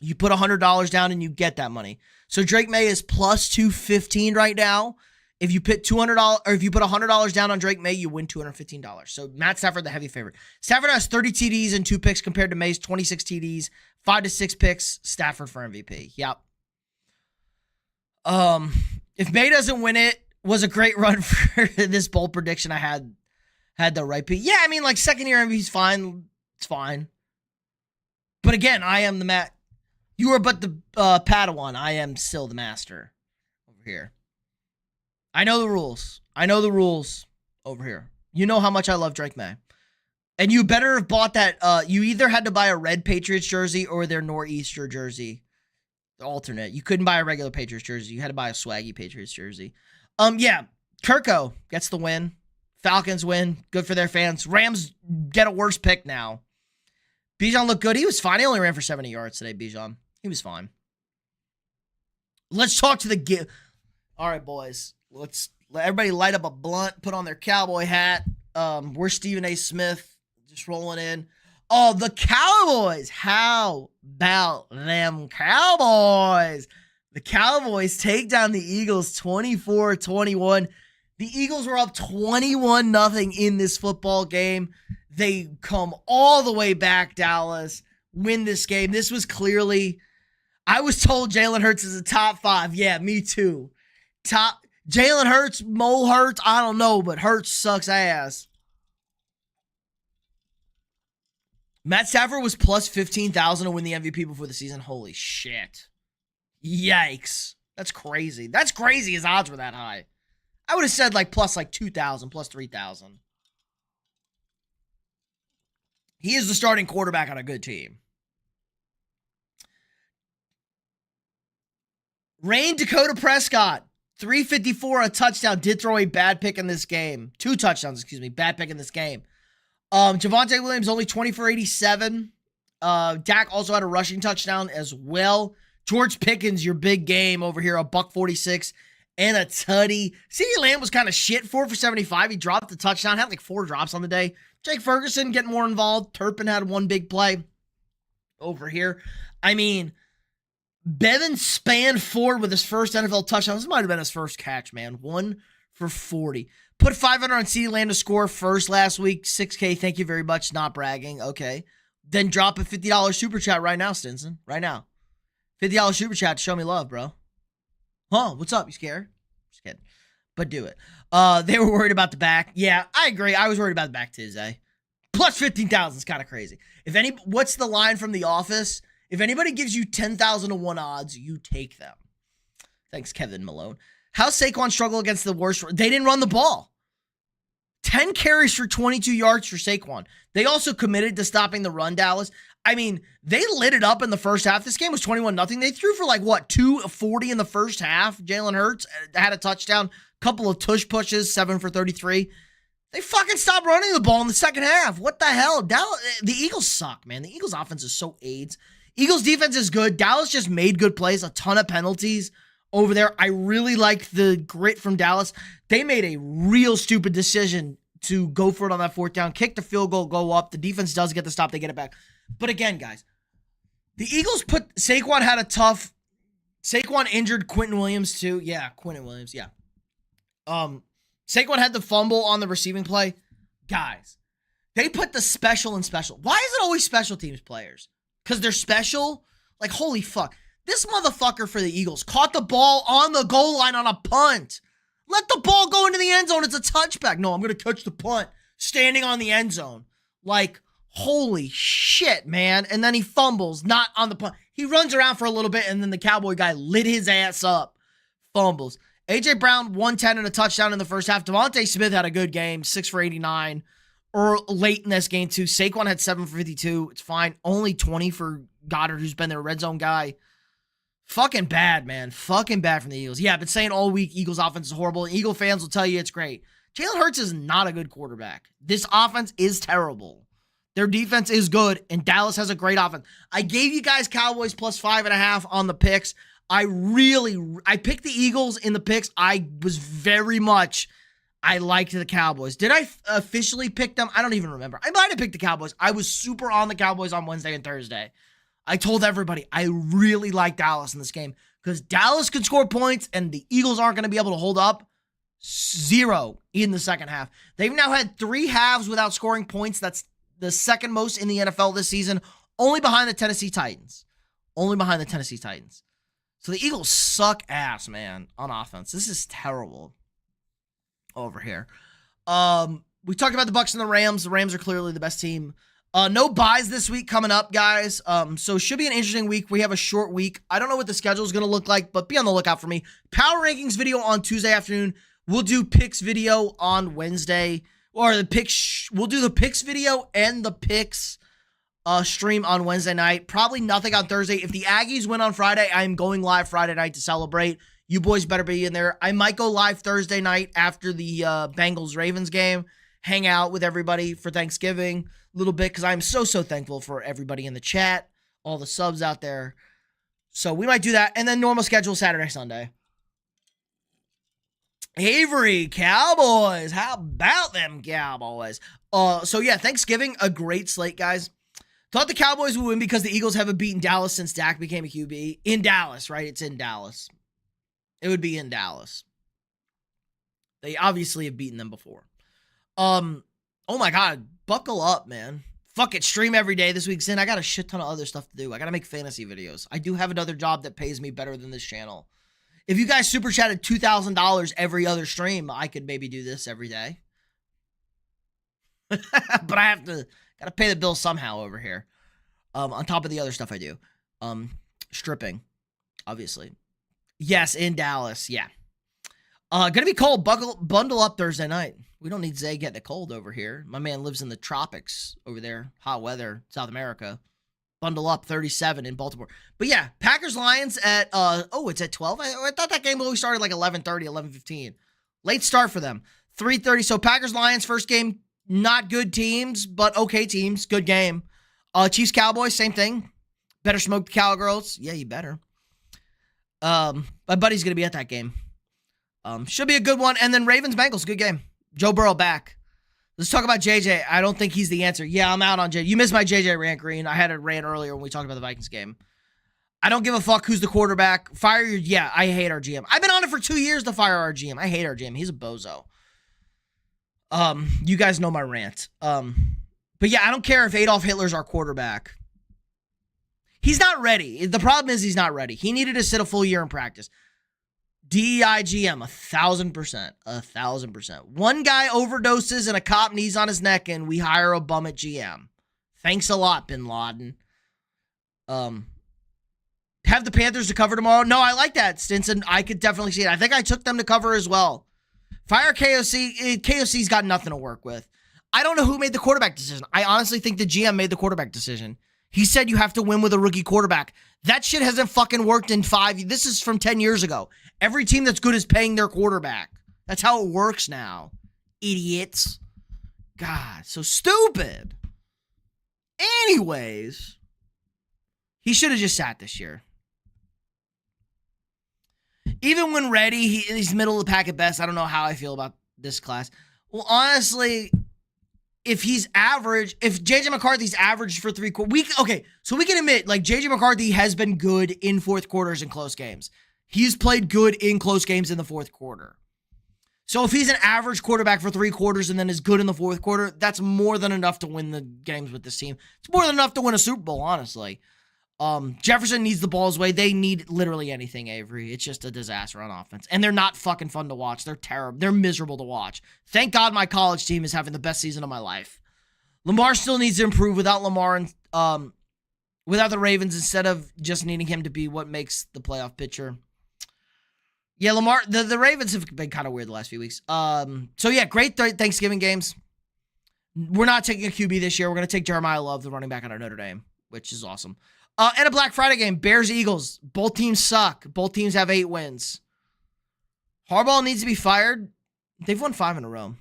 you put $100 down and you get that money. So Drake May is plus 215 right now. If you put $200 or if you put $100 down on Drake May, you win $215. So Matt Stafford, the heavy favorite. Stafford has 30 TDs and 2 picks compared to May's 26 TDs, 5 to 6 picks. Stafford for MVP. Yep. If May doesn't win it, was a great run for this bold prediction. I had the right pick. Yeah, I mean, like second year MVP's fine. It's fine. But again, I am the Matt. You are but the Padawan. I am still the master over here. I know the rules. I know the rules over here. You know how much I love Drake May. And you better have bought that. You either had to buy a red Patriots jersey or their Nor'easter jersey. The alternate. You couldn't buy a regular Patriots jersey. You had to buy a swaggy Patriots jersey. Yeah. Kirko gets the win. Falcons win. Good for their fans. Rams get a worse pick now. Bijan looked good. He was fine. He only ran for 70 yards today, Bijan. He was fine. Let's talk to the... All right, boys. Let's let everybody light up a blunt, put on their cowboy hat. We're Stephen A. Smith, just rolling in. Oh, the Cowboys. How about them Cowboys? The Cowboys take down the Eagles 24-21. The Eagles were up 21-0 in this football game. They come all the way back, Dallas, win this game. This was clearly, I was told Jalen Hurts is a top 5. Yeah, me too. Jalen Hurts, Mo Hurts, I don't know, but Hurts sucks ass. Matt Stafford was plus 15,000 to win the MVP before the season. Holy shit. Yikes. That's crazy. That's crazy his odds were that high. I would have said like plus like 2,000, plus 3,000. He is the starting quarterback on a good team. Rain Dakota Prescott, 354, a touchdown. Did throw a bad pick in this game. 2 touchdowns, excuse me. Bad pick in this game. Javonte Williams only 20 for 87. Dak also had a rushing touchdown as well. George Pickens, your big game over here, a $146 and a tutty. CeeDee Lamb was kind of shit, 4 for 75. He dropped the touchdown, had like 4 drops on the day. Jake Ferguson getting more involved. Turpin had 1 big play over here. I mean, Bevan spanned forward with his first NFL touchdown. This might have been his first catch, man. 1 for 40. Put 500 on CeeDee Lamb to score first last week. $6K, thank you very much. Not bragging. Okay. Then drop a $50 super chat right now, Stinson. Right now. $50 super chat to show me love, bro. Huh? What's up? You scared? Just kidding. But do it. They were worried about the back. Yeah, I agree. I was worried about the back Tuesday. Plus 15,000 is kind of crazy. What's the line from The Office? If anybody gives you 10,000 to 1 odds, you take them. Thanks, Kevin Malone. How's Saquon struggle against the worst? They didn't run the ball. 10 carries for 22 yards for Saquon. They also committed to stopping the run, Dallas. I mean, they lit it up in the first half. This game was 21-0. They threw for like, what, 240 in the first half. Jalen Hurts had a touchdown, couple of tush pushes, 7 for 33. They fucking stopped running the ball in the second half. What the hell? Dallas, the Eagles suck, man. The Eagles offense is so AIDS. Eagles defense is good. Dallas just made good plays, a ton of penalties over there. I really like the grit from Dallas. They made a real stupid decision to go for it on that 4th down, kick the field goal, go up. The defense does get the stop. They get it back. But again, guys, the Eagles Saquon had a tough, Saquon injured Quentin Williams too. Yeah, Quentin Williams, yeah. Saquon had the fumble on the receiving play. Guys, they put the special in special. Why is it always special teams players? Because they're special? Like, holy fuck. This motherfucker for the Eagles caught the ball on the goal line on a punt. Let the ball go into the end zone. It's a touchback. No, I'm going to catch the punt standing on the end zone. Like, holy shit, man. And then he fumbles, not on the punt. He runs around for a little bit, and then the Cowboy guy lit his ass up. Fumbles. A.J. Brown, 110 and a touchdown in the first half. Devontae Smith had a good game, 6 for 89. Or late in this game, too. Saquon had 7 for 52. It's fine. Only 20 for Goddard, who's been their red zone guy. Fucking bad, man. Fucking bad from the Eagles. Yeah, I've been saying all week Eagles offense is horrible. Eagle fans will tell you it's great. Jalen Hurts is not a good quarterback. This offense is terrible. Their defense is good, and Dallas has a great offense. I gave you guys Cowboys plus 5.5 on the picks. I picked the Eagles in the picks. I liked the Cowboys. Did I officially pick them? I don't even remember. I might have picked the Cowboys. I was super on the Cowboys on Wednesday and Thursday. I told everybody I really like Dallas in this game because Dallas could score points and the Eagles aren't going to be able to hold up. 0 in the second half. They've now had 3 halves without scoring points. That's the second most in the NFL this season, only behind the Tennessee Titans. So the Eagles suck ass, man, on offense. This is terrible over here. We talked about the Bucs and the Rams. The Rams are clearly the best team. No buys this week coming up, guys. So it should be an interesting week. We have a short week. I don't know what the schedule is going to look like, but be on the lookout for me. Power rankings video on Tuesday afternoon. We'll do picks video on Wednesday. Or the picks, we'll do the picks video and the picks stream on Wednesday night. Probably nothing on Thursday. If the Aggies win on Friday, I'm going live Friday night to celebrate. You boys better be in there. I might go live Thursday night after the Bengals-Ravens game. Hang out with everybody for Thanksgiving a little bit because I'm so thankful for everybody in the chat, all the subs out there. So we might do that. And then normal schedule Saturday, Sunday. Avery, Cowboys. How about them Cowboys? So yeah, Thanksgiving, a great slate, guys. Thought the Cowboys would win because the Eagles haven't beaten Dallas since Dak became a QB. In Dallas, right? It's in Dallas. It would be in Dallas. They obviously have beaten them before. Oh my God. Buckle up, man. Fuck it. Stream every day this week's in. I got a shit ton of other stuff to do. I got to make fantasy videos. I do have another job that pays me better than this channel. If you guys super chatted $2,000 every other stream, I could maybe do this every day. But I gotta pay the bill somehow over here. On top of the other stuff I do. Stripping, obviously. Yes, in Dallas, yeah. Gonna be cold. Bundle up Thursday night. We don't need Zay getting a cold over here. My man lives in the tropics over there. Hot weather, South America. Bundle up 37 in Baltimore. But yeah, Packers-Lions at, it's at 12? I thought that game always started like 11:30, 11:15. Late start for them. 3:30. So Packers-Lions, first game, not good teams, but okay teams. Good game. Chiefs-Cowboys, same thing. Better smoke the Cowgirls. Yeah, you better. My buddy's going to be at that game. Should be a good one. And then Ravens-Bengals, good game. Joe Burrow back. Let's talk about JJ. I don't think he's the answer. Yeah, I'm out on JJ. You missed my JJ rant, Green. I had a rant earlier when we talked about the Vikings game. I don't give a fuck who's the quarterback. Fire your... Yeah, I hate our GM. I've been on it for 2 years to fire our GM. I hate our GM. He's a bozo. You guys know my rant. But yeah, I don't care if Adolf Hitler's our quarterback. He's not ready. The problem is he's not ready. He needed to sit a full year in practice. DEI GM, 1,000%. 1,000%. One guy overdoses and a cop knees on his neck and we hire a bum at GM. Thanks a lot, Bin Laden. Have the Panthers to cover tomorrow? No, I like that, Stinson. I could definitely see it. I think I took them to cover as well. Fire KOC. KOC's got nothing to work with. I don't know who made the quarterback decision. I honestly think the GM made the quarterback decision. He said you have to win with a rookie quarterback. That shit hasn't fucking worked in 5 years. This is from 10 years ago. Every team that's good is paying their quarterback. That's how it works now. Idiots. God, so stupid. Anyways, he should have just sat this year. Even when ready, he's middle of the pack at best. I don't know how I feel about this class. Well, honestly, if he's average, if J.J. McCarthy's average for 3 quarters, so we can admit, like, J.J. McCarthy has been good in fourth quarters and close games. He's played good in close games in the fourth quarter. So if he's an average quarterback for 3 quarters and then is good in the fourth quarter, that's more than enough to win the games with this team. It's more than enough to win a Super Bowl, honestly. Jefferson needs the ball his way. They need literally anything, Avery. It's just a disaster on offense. And they're not fucking fun to watch. They're terrible. They're miserable to watch. Thank God my college team is having the best season of my life. Lamar still needs to improve without Lamar and without the Ravens instead of just needing him to be what makes the playoff picture. Yeah, Lamar, the Ravens have been kind of weird the last few weeks. So yeah, great Thanksgiving games. We're not taking a QB this year. We're going to take Jeremiah Love, the running back out of Notre Dame, which is awesome. And a Black Friday game, Bears-Eagles. Both teams suck. Both teams have 8 wins. Harbaugh needs to be fired. They've won 5 in a row.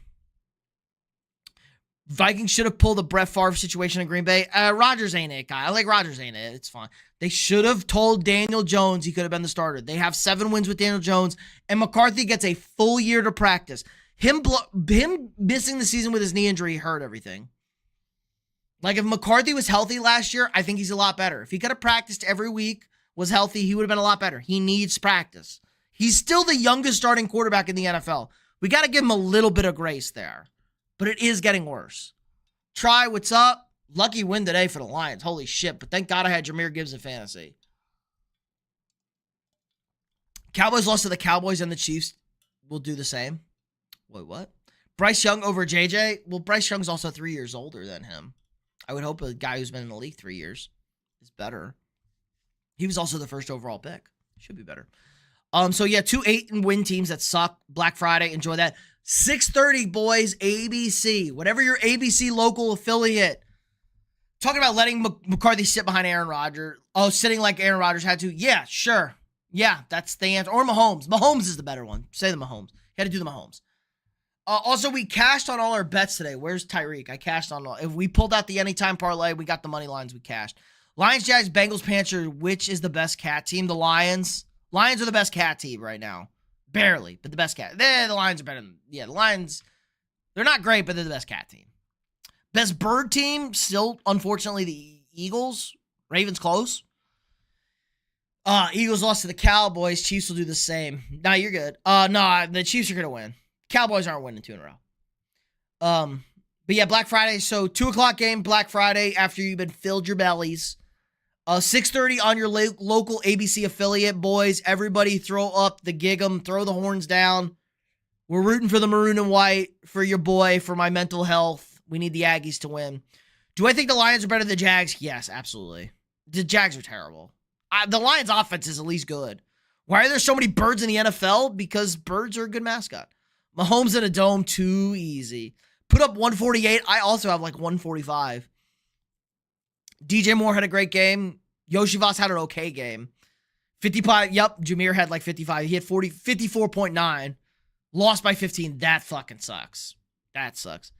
Vikings should have pulled the Brett Favre situation in Green Bay. Rodgers ain't it, guy. I like Rodgers ain't it. It's fine. They should have told Daniel Jones he could have been the starter. They have 7 wins with Daniel Jones, and McCarthy gets a full year to practice. Him missing the season with his knee injury hurt everything. Like, if McCarthy was healthy last year, I think he's a lot better. If he could have practiced every week, was healthy, he would have been a lot better. He needs practice. He's still the youngest starting quarterback in the NFL. We got to give him a little bit of grace there. But it is getting worse. Try, what's up? Lucky win today for the Lions. Holy shit. But thank God I had Jahmyr Gibbs in fantasy. Cowboys lost to the Cowboys, and the Chiefs will do the same. Wait, what? Bryce Young over JJ? Well, Bryce Young's also 3 years older than him. I would hope a guy who's been in the league 3 years is better. He was also the first overall pick. Should be better. So yeah, 2 8-win teams that suck. Black Friday, enjoy that. 6:30, boys, ABC. Whatever your ABC local affiliate. Talking about letting McCarthy sit behind Aaron Rodgers. Oh, sitting like Aaron Rodgers had to. Yeah, sure. Yeah, that's the answer. Or Mahomes. Mahomes is the better one. Say the Mahomes. You had to do the Mahomes. Also, we cashed on all our bets today. Where's Tyreek? I cashed on all. If we pulled out the anytime parlay, we got the money lines, we cashed. Lions, Jags, Bengals, Panthers. Which is the best cat team? The Lions. Lions are the best cat team right now. Barely, but the best cat. The Lions are better than, the Lions, they're not great, but they're the best cat team. Best bird team, still, unfortunately, the Eagles. Ravens close. Eagles lost to the Cowboys. Chiefs will do the same. Nah, you're good. No, the Chiefs are going to win. Cowboys aren't winning 2 in a row. But yeah, Black Friday. So 2 o'clock game, Black Friday, after you've been filled your bellies. 6:30 on your local ABC affiliate, boys. Everybody throw up the gig 'em, throw the horns down. We're rooting for the maroon and white, for your boy, for my mental health. We need the Aggies to win. Do I think the Lions are better than the Jags? Yes, absolutely. The Jags are terrible. The Lions' offense is at least good. Why are there so many birds in the NFL? Because birds are a good mascot. Mahomes in a dome, too easy. Put up 148. I also have like 145. DJ Moore had a great game. Yoshi Voss had an okay game. 55. Yep, Jahmyr had like 55. He had 54.9. Lost by 15. That fucking sucks. That sucks.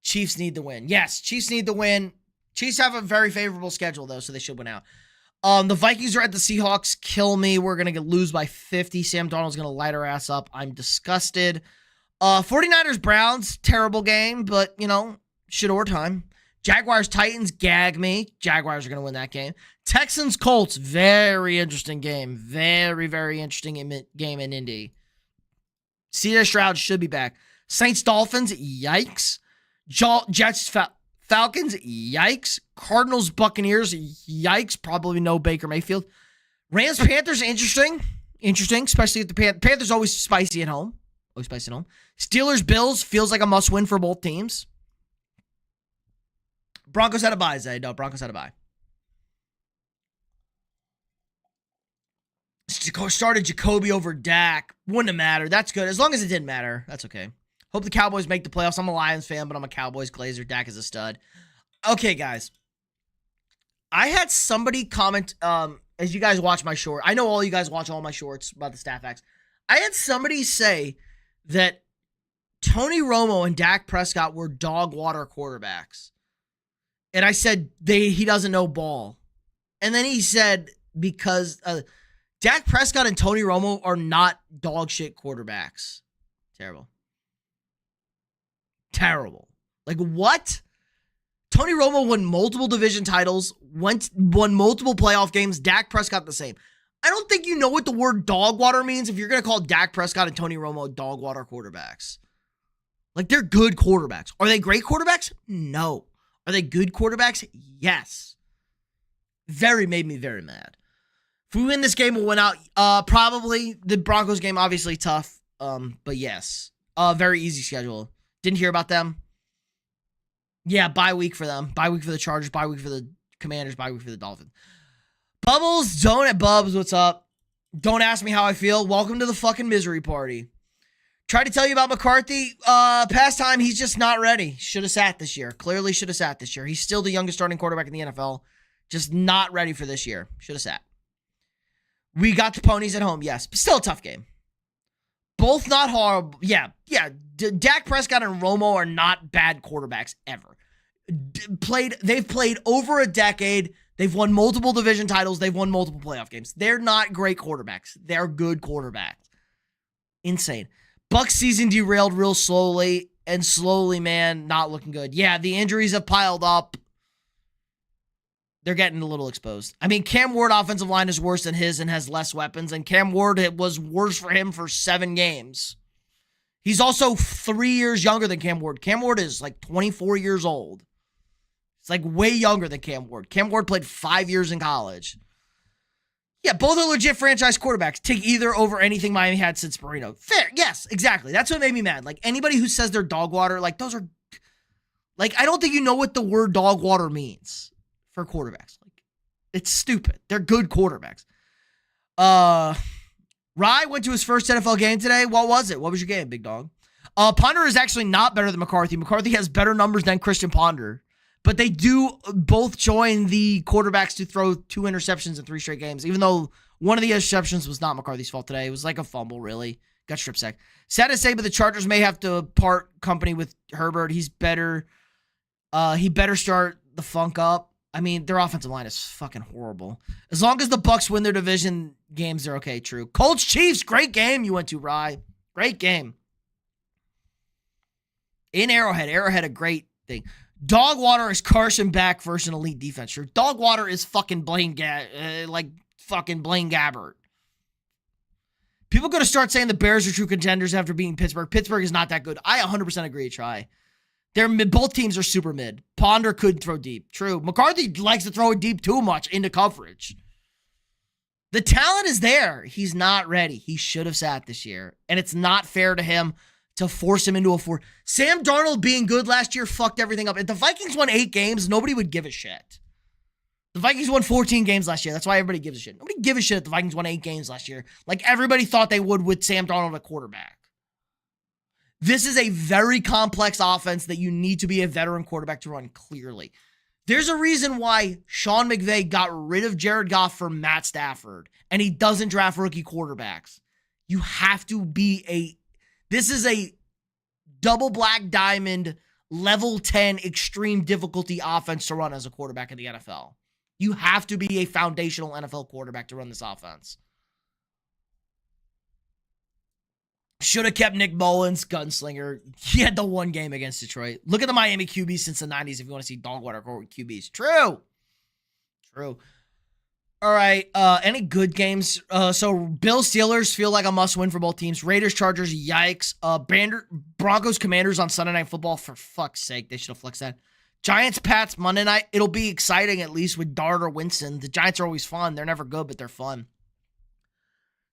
Chiefs need the win. Yes, Chiefs need the win. Chiefs have a very favorable schedule, though, so they should win out. The Vikings are at the Seahawks. Kill me. We're going to lose by 50. Sam Darnold's going to light our ass up. I'm disgusted. 49ers Browns, terrible game, but, shit overtime. Jaguars Titans, gag me. Jaguars are going to win that game. Texans Colts, very interesting game. Very, very interesting game in Indy. CJ Stroud should be back. Saints Dolphins, yikes. Jets Falcons, yikes. Cardinals Buccaneers, yikes. Probably no Baker Mayfield. Rams Panthers, interesting. Interesting, especially if the Panthers always spicy at home. Always spicy at home. Steelers Bills feels like a must win for both teams. Broncos had a bye, Zay. No, Broncos had a bye. Started Jacoby over Dak. Wouldn't have mattered. That's good. As long as it didn't matter, that's okay. Hope the Cowboys make the playoffs. I'm a Lions fan, but I'm a Cowboys glazer. Dak is a stud. Okay, guys. I had somebody comment, as you guys watch my short. I know all you guys watch all my shorts about the staff acts. I had somebody say that Tony Romo and Dak Prescott were dog water quarterbacks. And I said, he doesn't know ball. And then he said, because Dak Prescott and Tony Romo are not dog shit quarterbacks. Terrible. Terrible. Like, what? Tony Romo won multiple division titles, won multiple playoff games. Dak Prescott the same. I don't think you know what the word dog water means if you're going to call Dak Prescott and Tony Romo dog water quarterbacks. Like, they're good quarterbacks. Are they great quarterbacks? No. Are they good quarterbacks? Yes. Made me very mad. If we win this game, we'll win out. Probably the Broncos game, obviously tough. But yes. Very easy schedule. Didn't hear about them. Yeah, bye week for them. Bye week for the Chargers. Bye week for the Commanders. Bye week for the Dolphins. Bubbles, Donut Bubs, what's up? Don't ask me how I feel. Welcome to the fucking misery party. Tried to tell you about McCarthy. Past time, he's just not ready. Should have sat this year. Clearly should have sat this year. He's still the youngest starting quarterback in the NFL. Just not ready for this year. Should have sat. We got the ponies at home, yes. But still a tough game. Both not horrible. Yeah. Dak Prescott and Romo are not bad quarterbacks ever. They've played over a decade. They've won multiple division titles. They've won multiple playoff games. They're not great quarterbacks. They're good quarterbacks. Insane. Bucs season derailed real slowly, man, not looking good. Yeah, the injuries have piled up. They're getting a little exposed. I mean, Cam Ward offensive line is worse than his and has less weapons, and Cam Ward, it was worse for him for 7 games. He's also 3 years younger than Cam Ward. Cam Ward is like 24 years old. It's like way younger than Cam Ward. Cam Ward played 5 years in college. Yeah, both are legit franchise quarterbacks. Take either over anything Miami had since Marino. Fair. Yes, exactly. That's what made me mad. Like, anybody who says they're dog water, like, those are... Like, I don't think you know what the word dog water means for quarterbacks. Like, it's stupid. They're good quarterbacks. Rye went to his first NFL game today. What was it? What was your game, big dog? Ponder is actually not better than McCarthy. McCarthy has better numbers than Christian Ponder. But they do both join the quarterbacks to throw 2 interceptions in 3 straight games, even though one of the interceptions was not McCarthy's fault today. It was like a fumble, really. Got strip sacked. Sad to say, but the Chargers may have to part company with Herbert. He better start the funk up. I mean, their offensive line is fucking horrible. As long as the Bucs win their division games, they're okay. True. Colts Chiefs, great game you went to, Rye. Great game. In Arrowhead. Arrowhead, a great thing. Dog water is Carson back versus an elite defense. Sure. Dog water is fucking Blaine Gabbert. People going to start saying the Bears are true contenders after beating Pittsburgh. Pittsburgh is not that good. I 100% agree. Try. Both teams are super mid. Ponder could throw deep. True. McCarthy likes to throw it deep too much into coverage. The talent is there. He's not ready. He should have sat this year. And it's not fair to him to force him into a 4. Sam Darnold being good last year fucked everything up. If the Vikings won 8 games, nobody would give a shit. The Vikings won 14 games last year. That's why everybody gives a shit. Nobody gives a shit if the Vikings won 8 games last year. Like everybody thought they would with Sam Darnold at quarterback. This is a very complex offense that you need to be a veteran quarterback to run clearly. There's a reason why Sean McVay got rid of Jared Goff for Matt Stafford, and he doesn't draft rookie quarterbacks. You have to be this is a double black diamond, level 10 extreme difficulty offense to run as a quarterback in the NFL. You have to be a foundational NFL quarterback to run this offense. Should have kept Nick Mullins, gunslinger. He had the 1 game against Detroit. Look at the Miami QBs since the 90s if you want to see dog water QBs. True. All right. Any good games? So Bills Steelers feel like a must win for both teams. Raiders Chargers, yikes. Broncos Commanders on Sunday Night Football. For fuck's sake, they should have flexed that. Giants Pats Monday night. It'll be exciting at least with Dart or Winston. The Giants are always fun. They're never good, but they're fun.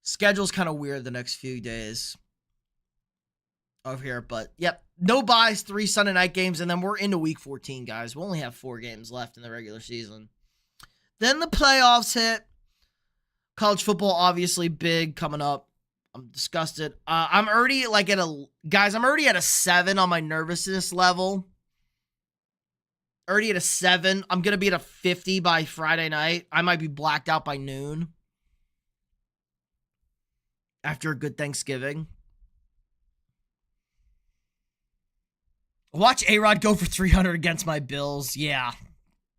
Schedule's kind of weird the next few days over here, but yep. No buys, 3 Sunday night games, and then we're into week 14, guys. We'll only have 4 games left in the regular season. Then the playoffs hit. College football, obviously big coming up. I'm disgusted. I'm already at a 7 on my nervousness level. Already at a 7. I'm going to be at a 50 by Friday night. I might be blacked out by noon. After a good Thanksgiving. Watch A-Rod go for 300 against my Bills. Yeah.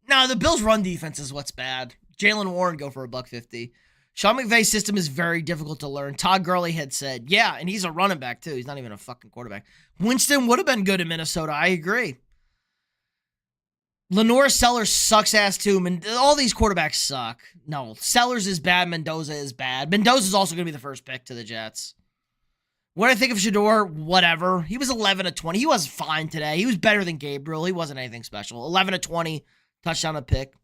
No, the Bills' run defense is what's bad. Jalen Warren go for a $150. Sean McVay's system is very difficult to learn. Todd Gurley had said, yeah, and he's a running back too. He's not even a fucking quarterback. Winston would have been good in Minnesota. I agree. Lenore Sellers sucks ass too. All these quarterbacks suck. No, Sellers is bad. Mendoza is bad. Mendoza is also going to be the first pick to the Jets. What do I think of Shador? Whatever. He was 11 of 20. He was fine today. He was better than Gabriel. He wasn't anything special. 11 of 20. Touchdown, a pick.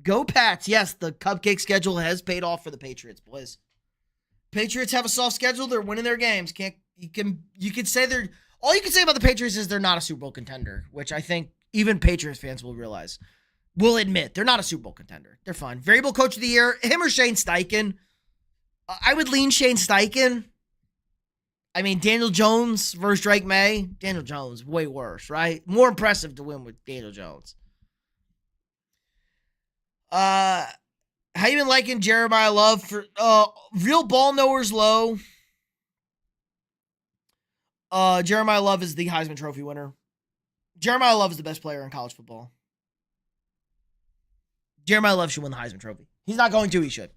Go Pats. Yes, the cupcake schedule has paid off for the Patriots, boys. Patriots have a soft schedule. They're winning their games. You can say they're all you can say about the Patriots is they're not a Super Bowl contender, which I think even Patriots fans will realize. Will admit they're not a Super Bowl contender. They're fine. Variable coach of the year, him or Shane Steichen. I would lean Shane Steichen. I mean, Daniel Jones versus Drake May. Daniel Jones, way worse, right? More impressive to win with Daniel Jones. How you been liking Jeremiah Love for real ball knowers low? Jeremiah Love is the Heisman Trophy winner. Jeremiah Love is the best player in college football. Jeremiah Love should win the Heisman Trophy. He's not going to. He should.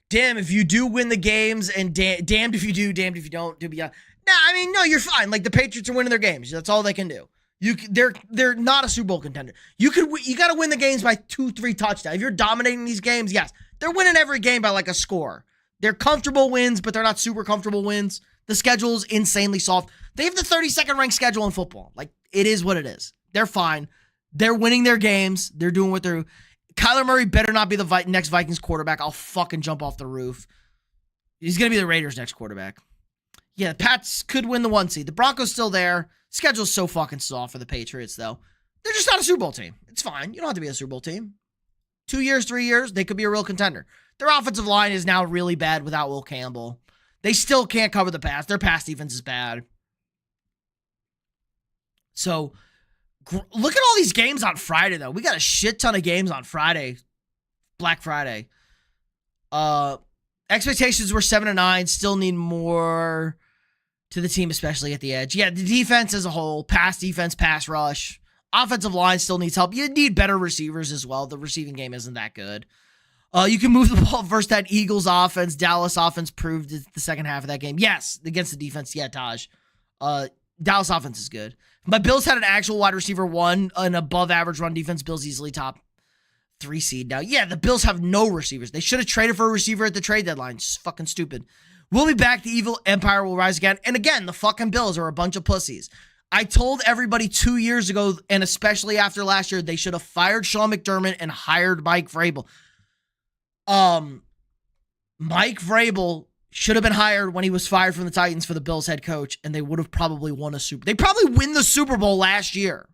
Damn if you do win the games, and damned if you do, damned if you don't. No, you're fine. Like, the Patriots are winning their games. That's all they can do. They're not a Super Bowl contender. You got to win the games by 2-3 touchdowns. If you're dominating these games, yes, they're winning every game by like a score. They're comfortable wins, but they're not super comfortable wins. The schedule's insanely soft. They have the 32nd ranked schedule in football. Like, it is what it is. They're fine. They're winning their games. They're doing what they're. Kyler Murray better not be the next Vikings quarterback. I'll fucking jump off the roof. He's going to be the Raiders' next quarterback. Yeah, the Pats could win the 1 seed. The Broncos still there. Schedule's so fucking soft for the Patriots, though. They're just not a Super Bowl team. It's fine. You don't have to be a Super Bowl team. 2 years, 3 years, they could be a real contender. Their offensive line is now really bad without Will Campbell. They still can't cover the pass. Their pass defense is bad. So, look at all these games on Friday, though. We got a shit ton of games on Friday. Black Friday. Expectations were 7-9. Still need more to the team, especially at the edge. Yeah, the defense as a whole. Pass defense, pass rush. Offensive line still needs help. You need better receivers as well. The receiving game isn't that good. You can move the ball versus that Eagles offense. Dallas offense proved it the second half of that game. Yes, against the defense. Yeah, Taj. Dallas offense is good. My Bills had an actual wide receiver 1, an above average run defense. Bills easily top 3 seed now. Yeah, the Bills have no receivers. They should have traded for a receiver at the trade deadline. It's fucking stupid. We'll be back. The evil empire will rise again. And again, the fucking Bills are a bunch of pussies. I told everybody 2 years ago, and especially after last year, they should have fired Sean McDermott and hired Mike Vrabel. Mike Vrabel should have been hired when he was fired from the Titans for the Bills head coach, and they would have probably won a Super Bowl. They probably win the Super Bowl last year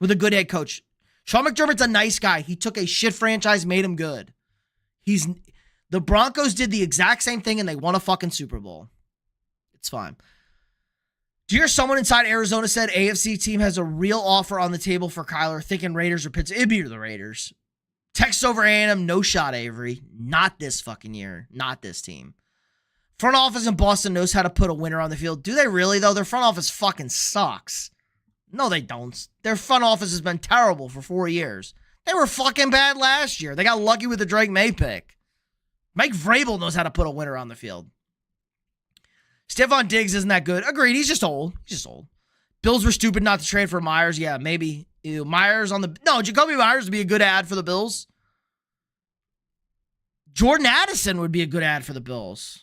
with a good head coach. Sean McDermott's a nice guy. He took a shit franchise, made him good. The Broncos did the exact same thing, and they won a fucking Super Bowl. It's fine. Do you hear someone inside Arizona said AFC team has a real offer on the table for Kyler, thinking Raiders or Pittsburgh? It'd be the Raiders. Texas over A&M, no shot, Avery. Not this fucking year. Not this team. Front office in Boston knows how to put a winner on the field. Do they really, though? Their front office fucking sucks. No, they don't. Their front office has been terrible for 4 years. They were fucking bad last year. They got lucky with the Drake May pick. Mike Vrabel knows how to put a winner on the field. Stephon Diggs isn't that good. Agreed. He's just old. Bills were stupid not to trade for Myers. Yeah, maybe. Ew, Myers on the... No, Jacoby Myers would be a good ad for the Bills. Jordan Addison would be a good ad for the Bills.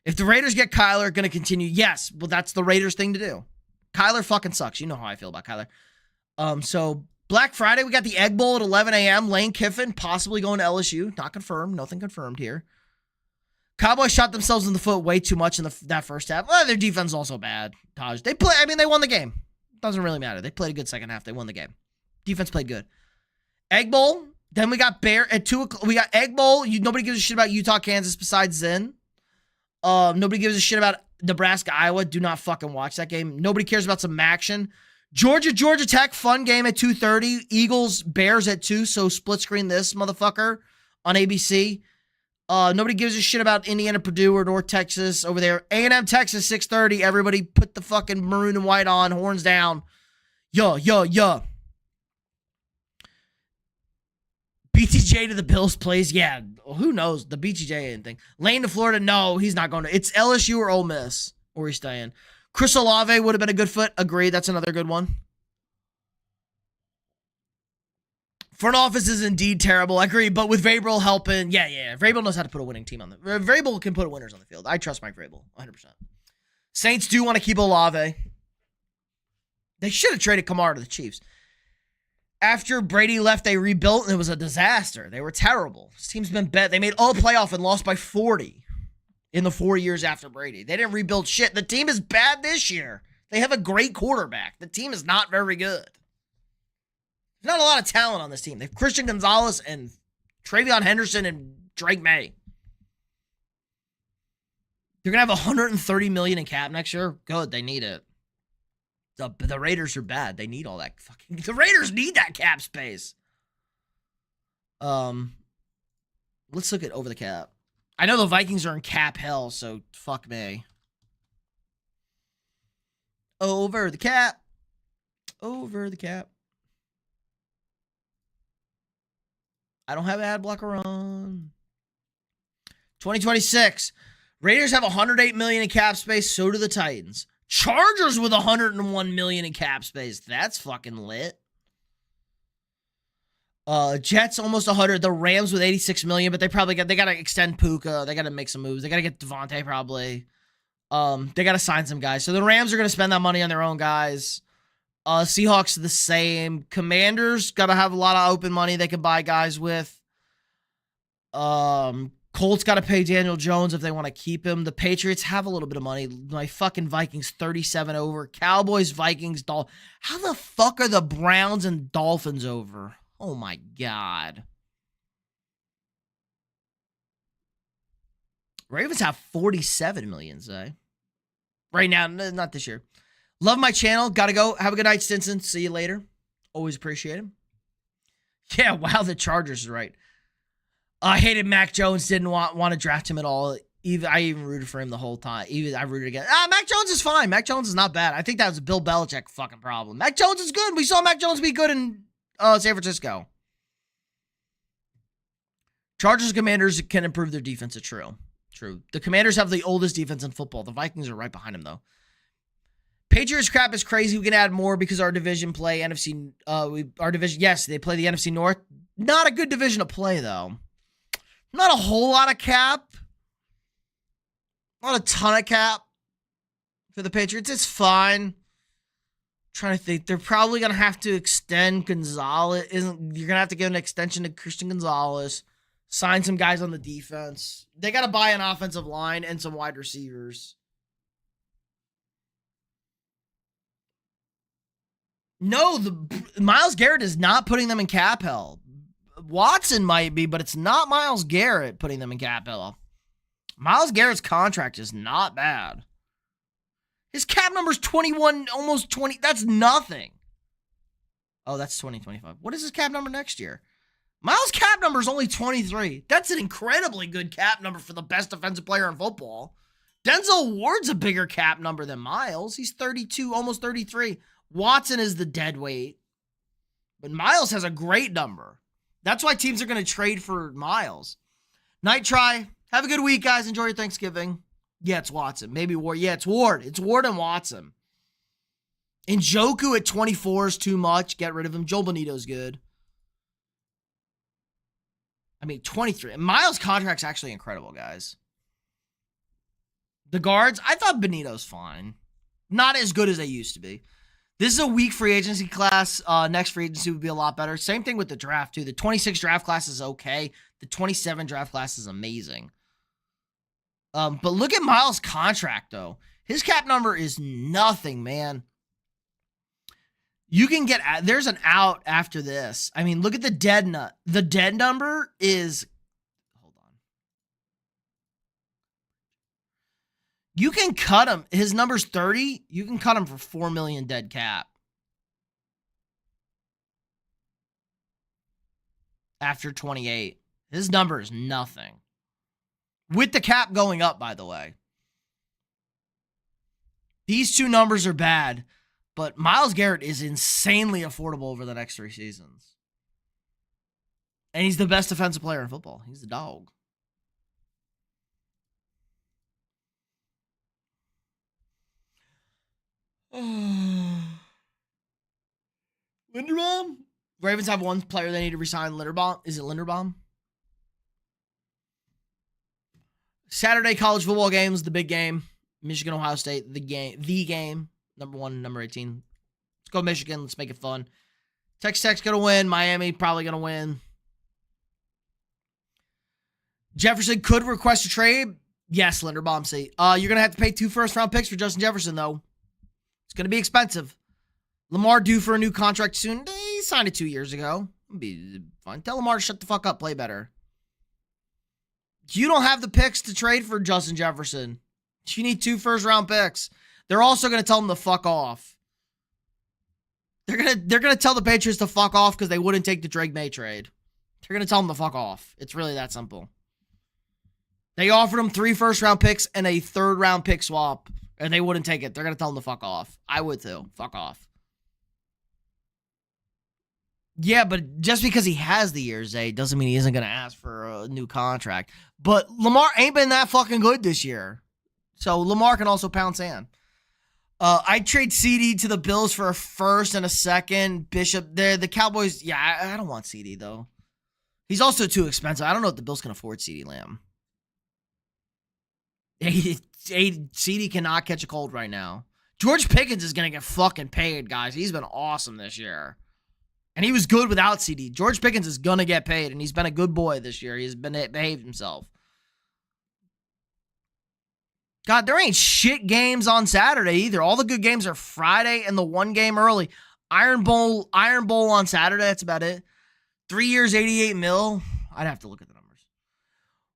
If the Raiders get Kyler, going to continue. Yes, well, that's the Raiders thing to do. Kyler fucking sucks. You know how I feel about Kyler. So, Black Friday, we got the Egg Bowl at 11 a.m. Lane Kiffin possibly going to LSU. Not confirmed. Nothing confirmed here. Cowboys shot themselves in the foot way too much in that first half. Well, their defense is also bad, Taj. They won the game. Doesn't really matter. They played a good second half. They won the game. Defense played good. Egg Bowl. Then we got Bear at 2 o'clock. We got Egg Bowl. Nobody gives a shit about Utah, Kansas besides Zen. Nobody gives a shit about Nebraska, Iowa. Do not fucking watch that game. Nobody cares about some action. Georgia Tech, fun game at 2:30. Eagles, Bears at 2. So split screen this motherfucker on ABC. Nobody gives a shit about Indiana, Purdue, or North Texas over there. A&M, Texas, 6:30. Everybody put the fucking maroon and white on. Horns down. Yeah. BTJ to the Bills plays. Yeah, who knows? The BTJ thing. Lane to Florida. No, he's not going to. It's LSU or Ole Miss where he's staying. Chris Olave would have been a good fit. Agreed. That's another good one. Front office is indeed terrible. I agree, but with Vrabel helping, yeah. Vrabel knows how to put a winning team on the... Vrabel can put winners on the field. I trust Mike Vrabel, 100%. Saints do want to keep Olave. They should have traded Kamara to the Chiefs. After Brady left, they rebuilt, and it was a disaster. They were terrible. This team's been bad. They made all playoff and lost by 40 in the 4 years after Brady. They didn't rebuild shit. The team is bad this year. They have a great quarterback. The team is not very good. There's not a lot of talent on this team. They have Christian Gonzalez and Travion Henderson and Drake May. They're going to have $130 million in cap next year. Good. They need it. The Raiders are bad. They need all that fucking... The Raiders need that cap space. Let's look at over the cap. I know the Vikings are in cap hell, so fuck me. Over the cap. Over the cap. I don't have ad blocker on. 2026. Raiders have $108 million in cap space. So do the Titans. Chargers with $101 million in cap space. That's fucking lit. Jets almost 100. The Rams with $86 million, but they gotta extend Puka. They gotta make some moves. They gotta get Devontae probably. They gotta sign some guys. So the Rams are gonna spend that money on their own guys. Seahawks the same. Commanders gotta have a lot of open money they can buy guys with. Colts gotta pay Daniel Jones if they want to keep him. The Patriots have a little bit of money. My fucking Vikings 37 over. Cowboys, Vikings, How the fuck are the Browns and Dolphins over? Oh my God. Ravens have 47 million, say. Right now, not this year. Love my channel. Gotta go. Have a good night, Stinson. See you later. Always appreciate him. Yeah, wow, the Chargers are right. I hated Mac Jones. Didn't want to draft him at all. I even rooted for him the whole time. I rooted against. Mac Jones is fine. Mac Jones is not bad. I think that was a Bill Belichick fucking problem. Mac Jones is good. We saw Mac Jones be good in San Francisco. Chargers and Commanders can improve their defense. It's true. True. The Commanders have the oldest defense in football. The Vikings are right behind them, though. Patriots crap is crazy. We can add more because our division play NFC. Our division, yes, they play the NFC North. Not a good division to play, though. Not a whole lot of cap. Not a ton of cap for the Patriots. It's fine. I'm trying to think. They're probably going to have to extend Gonzalez. You're going to have to give an extension to Christian Gonzalez. Sign some guys on the defense. They got to buy an offensive line and some wide receivers. No, Myles Garrett is not putting them in cap hell. Watson might be, but it's not Myles Garrett putting them in cap hell. Myles Garrett's contract is not bad. His cap number's 21, almost 20. That's nothing. Oh, that's 2025. What is his cap number next year? Myles' cap number is only 23. That's an incredibly good cap number for the best defensive player in football. Denzel Ward's a bigger cap number than Myles. He's 32, almost 33. Watson is the dead weight. But Myles has a great number. That's why teams are going to trade for Myles. Night try. Have a good week, guys. Enjoy your Thanksgiving. Yeah, it's Watson. Maybe Ward. Yeah, it's Ward. It's Ward and Watson. Njoku at 24 is too much. Get rid of him. Joel Bonito's good. 23. Myles' contract's actually incredible, guys. The guards, I thought Bonito's fine. Not as good as they used to be. This is a weak free agency class. Next free agency would be a lot better. Same thing with the draft, too. The 26 draft class is okay. The 27 draft class is amazing. But look at Myles' contract, though. His cap number is nothing, man. You can get, there's an out after this. Look at the dead nut. The dead number is, hold on. You can cut him. His number's 30. You can cut him for $4 million dead cap. After 28. His number is nothing. With the cap going up, by the way. These two numbers are bad. But Myles Garrett is insanely affordable over the next 3 seasons. And he's the best defensive player in football. He's the dog. Linderbaum? Ravens have one player they need to resign. Linderbaum. Is it Linderbaum? Saturday college football games, the big game. Michigan, Ohio State, the game. Number 1, number 18. Let's go Michigan. Let's make it fun. Tech's going to win. Miami probably going to win. Jefferson could request a trade. Yes, Linderbaum say. You're going to have to pay 2 first-round picks for Justin Jefferson, though. It's going to be expensive. Lamar due for a new contract soon. He signed it 2 years ago. It'll be fine. Tell Lamar to shut the fuck up. Play better. You don't have the picks to trade for Justin Jefferson. You need 2 first-round picks. They're also going to tell them to fuck off. They're gonna tell the Patriots to fuck off because they wouldn't take the Drake May trade. They're going to tell them to fuck off. It's really that simple. They offered him 3 first-round picks and a 3rd-round pick swap. And they wouldn't take it. They're going to tell him to fuck off. I would too. Fuck off. Yeah, but just because he has the year, Zay, doesn't mean he isn't going to ask for a new contract. But Lamar ain't been that fucking good this year. So Lamar can also pound sand. I'd trade CD to the Bills for a first and a second. Bishop, the Cowboys, yeah, I don't want CD, though. He's also too expensive. I don't know if the Bills can afford CD Lamb. CD cannot catch a cold right now. George Pickens is going to get fucking paid, guys. He's been awesome this year. And he was good without CD. George Pickens is going to get paid, and he's been a good boy this year. He's behaved himself. God, there ain't shit games on Saturday either. All the good games are Friday and the one game early. Iron Bowl on Saturday. That's about it. 3 years, $88 million. I'd have to look at the numbers.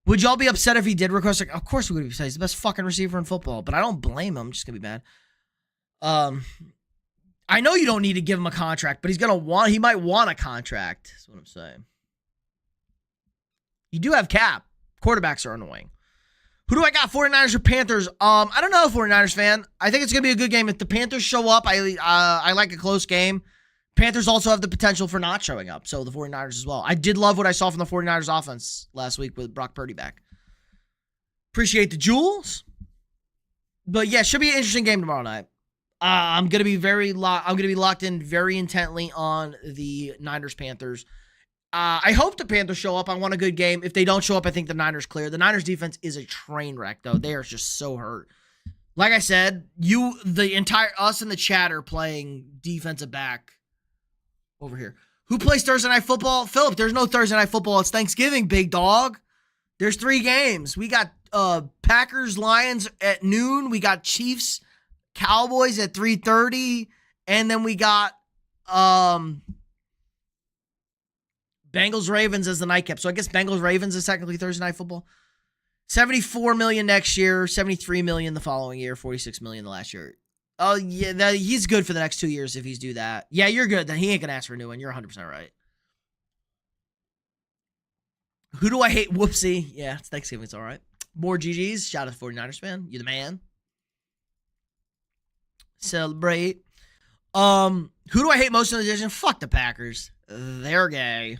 Would y'all be upset if he did request? Of course we would be upset. He's the best fucking receiver in football, but I don't blame him. I'm just going to be mad. I know you don't need to give him a contract, but he might want a contract. That's what I'm saying. You do have cap. Quarterbacks are annoying. Who do I got? 49ers or Panthers? I don't know, 49ers fan. I think it's going to be a good game. If the Panthers show up, I like a close game. Panthers also have the potential for not showing up, so the 49ers as well. I did love what I saw from the 49ers offense last week with Brock Purdy back. Appreciate the jewels. But yeah, should be an interesting game tomorrow night. I'm going to be locked in very intently on the Niners-Panthers. I hope the Panthers show up. I want a good game. If they don't show up, I think the Niners clear. The Niners defense is a train wreck, though. They are just so hurt. Like I said, us in the chat are playing defensive back over here. Who plays Thursday Night Football? Philip, there's no Thursday Night Football. It's Thanksgiving, big dog. There's 3 games. We got Packers, Lions at noon. We got Chiefs, Cowboys at 3:30. And then we got Bengals, Ravens as the nightcap. So I guess Bengals, Ravens is technically Thursday Night Football. $74 million next year, $73 million the following year, $46 million the last year. Oh, yeah, he's good for the next 2 years if he's do that. Yeah, you're good. Then he ain't going to ask for a new one. You're 100% right. Who do I hate? Whoopsie. Yeah, it's Thanksgiving. It's all right. More GGs. Shout out to 49ers fan. You the man. Celebrate. Who do I hate most in the division? Fuck the Packers. They're gay.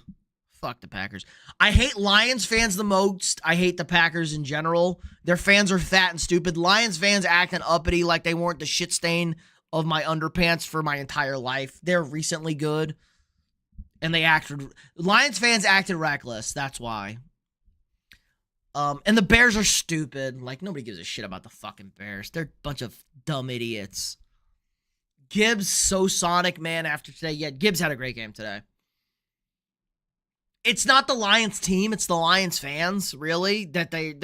Fuck the Packers. I hate Lions fans the most. I hate the Packers in general. Their fans are fat and stupid. Lions fans acting uppity like they weren't the shit stain of my underpants for my entire life. They're recently good. And Lions fans acted reckless. That's why. And the Bears are stupid. Like, nobody gives a shit about the fucking Bears. They're a bunch of dumb idiots. Gibbs, so Sonic, man, after today. Yeah, Gibbs had a great game today. It's not the Lions team, it's the Lions fans, really, that they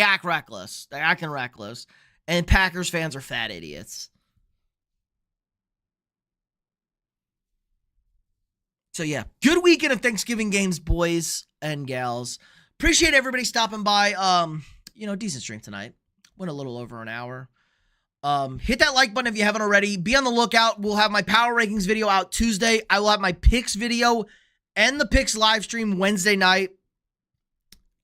act reckless. They're acting reckless. And Packers fans are fat idiots. So yeah, good weekend of Thanksgiving games, boys and gals. Appreciate everybody stopping by. Decent stream tonight. Went a little over an hour. Hit that like button if you haven't already. Be on the lookout. We'll have my power rankings video out Tuesday. I will have my picks video and the picks live stream Wednesday night.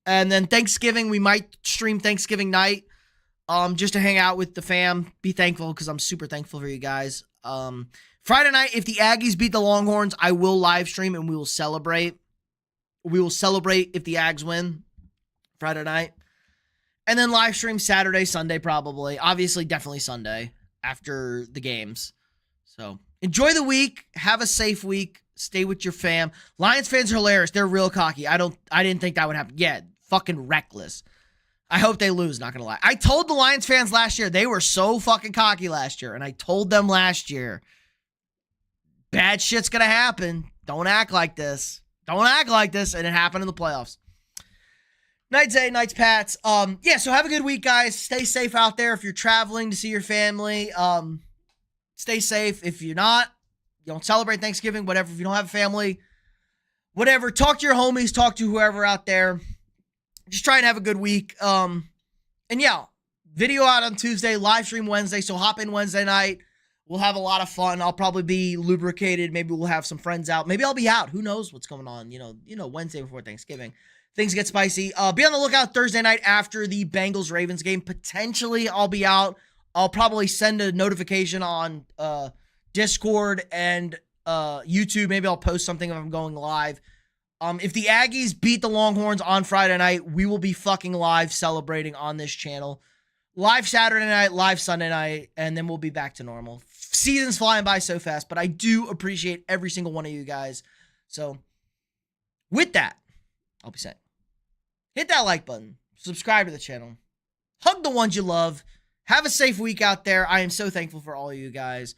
And then Thanksgiving, we might stream Thanksgiving night. Just to hang out with the fam. Be thankful because I'm super thankful for you guys. Friday night, if the Aggies beat the Longhorns, I will live stream and we will celebrate. We will celebrate if the Ags win Friday night. And then live stream Saturday, Sunday probably. Obviously, definitely Sunday after the games. So enjoy the week. Have a safe week. Stay with your fam. Lions fans are hilarious. They're real cocky. I didn't think that would happen. Yeah, fucking reckless. I hope they lose, not gonna lie. I told the Lions fans last year, they were so fucking cocky last year. And I told them last year, bad shit's gonna happen. Don't act like this. Don't act like this. And it happened in the playoffs. Nights A, nights Pats. So have a good week, guys. Stay safe out there if you're traveling to see your family. Stay safe. If you're not, you don't celebrate Thanksgiving, whatever. If you don't have a family, whatever. Talk to your homies. Talk to whoever out there. Just try and have a good week. Video out on Tuesday, live stream Wednesday. So hop in Wednesday night. We'll have a lot of fun. I'll probably be lubricated. Maybe we'll have some friends out. Maybe I'll be out. Who knows what's going on? Wednesday before Thanksgiving. Things get spicy. Be on the lookout Thursday night after the Bengals-Ravens game. Potentially, I'll be out. I'll probably send a notification on Discord and YouTube. Maybe I'll post something if I'm going live. If the Aggies beat the Longhorns on Friday night, we will be fucking live celebrating on this channel. Live Saturday night, live Sunday night, and then we'll be back to normal. Season's flying by so fast, but I do appreciate every single one of you guys. So, with that, I'll be saying, hit that like button, subscribe to the channel, hug the ones you love, have a safe week out there. I am so thankful for all of you guys.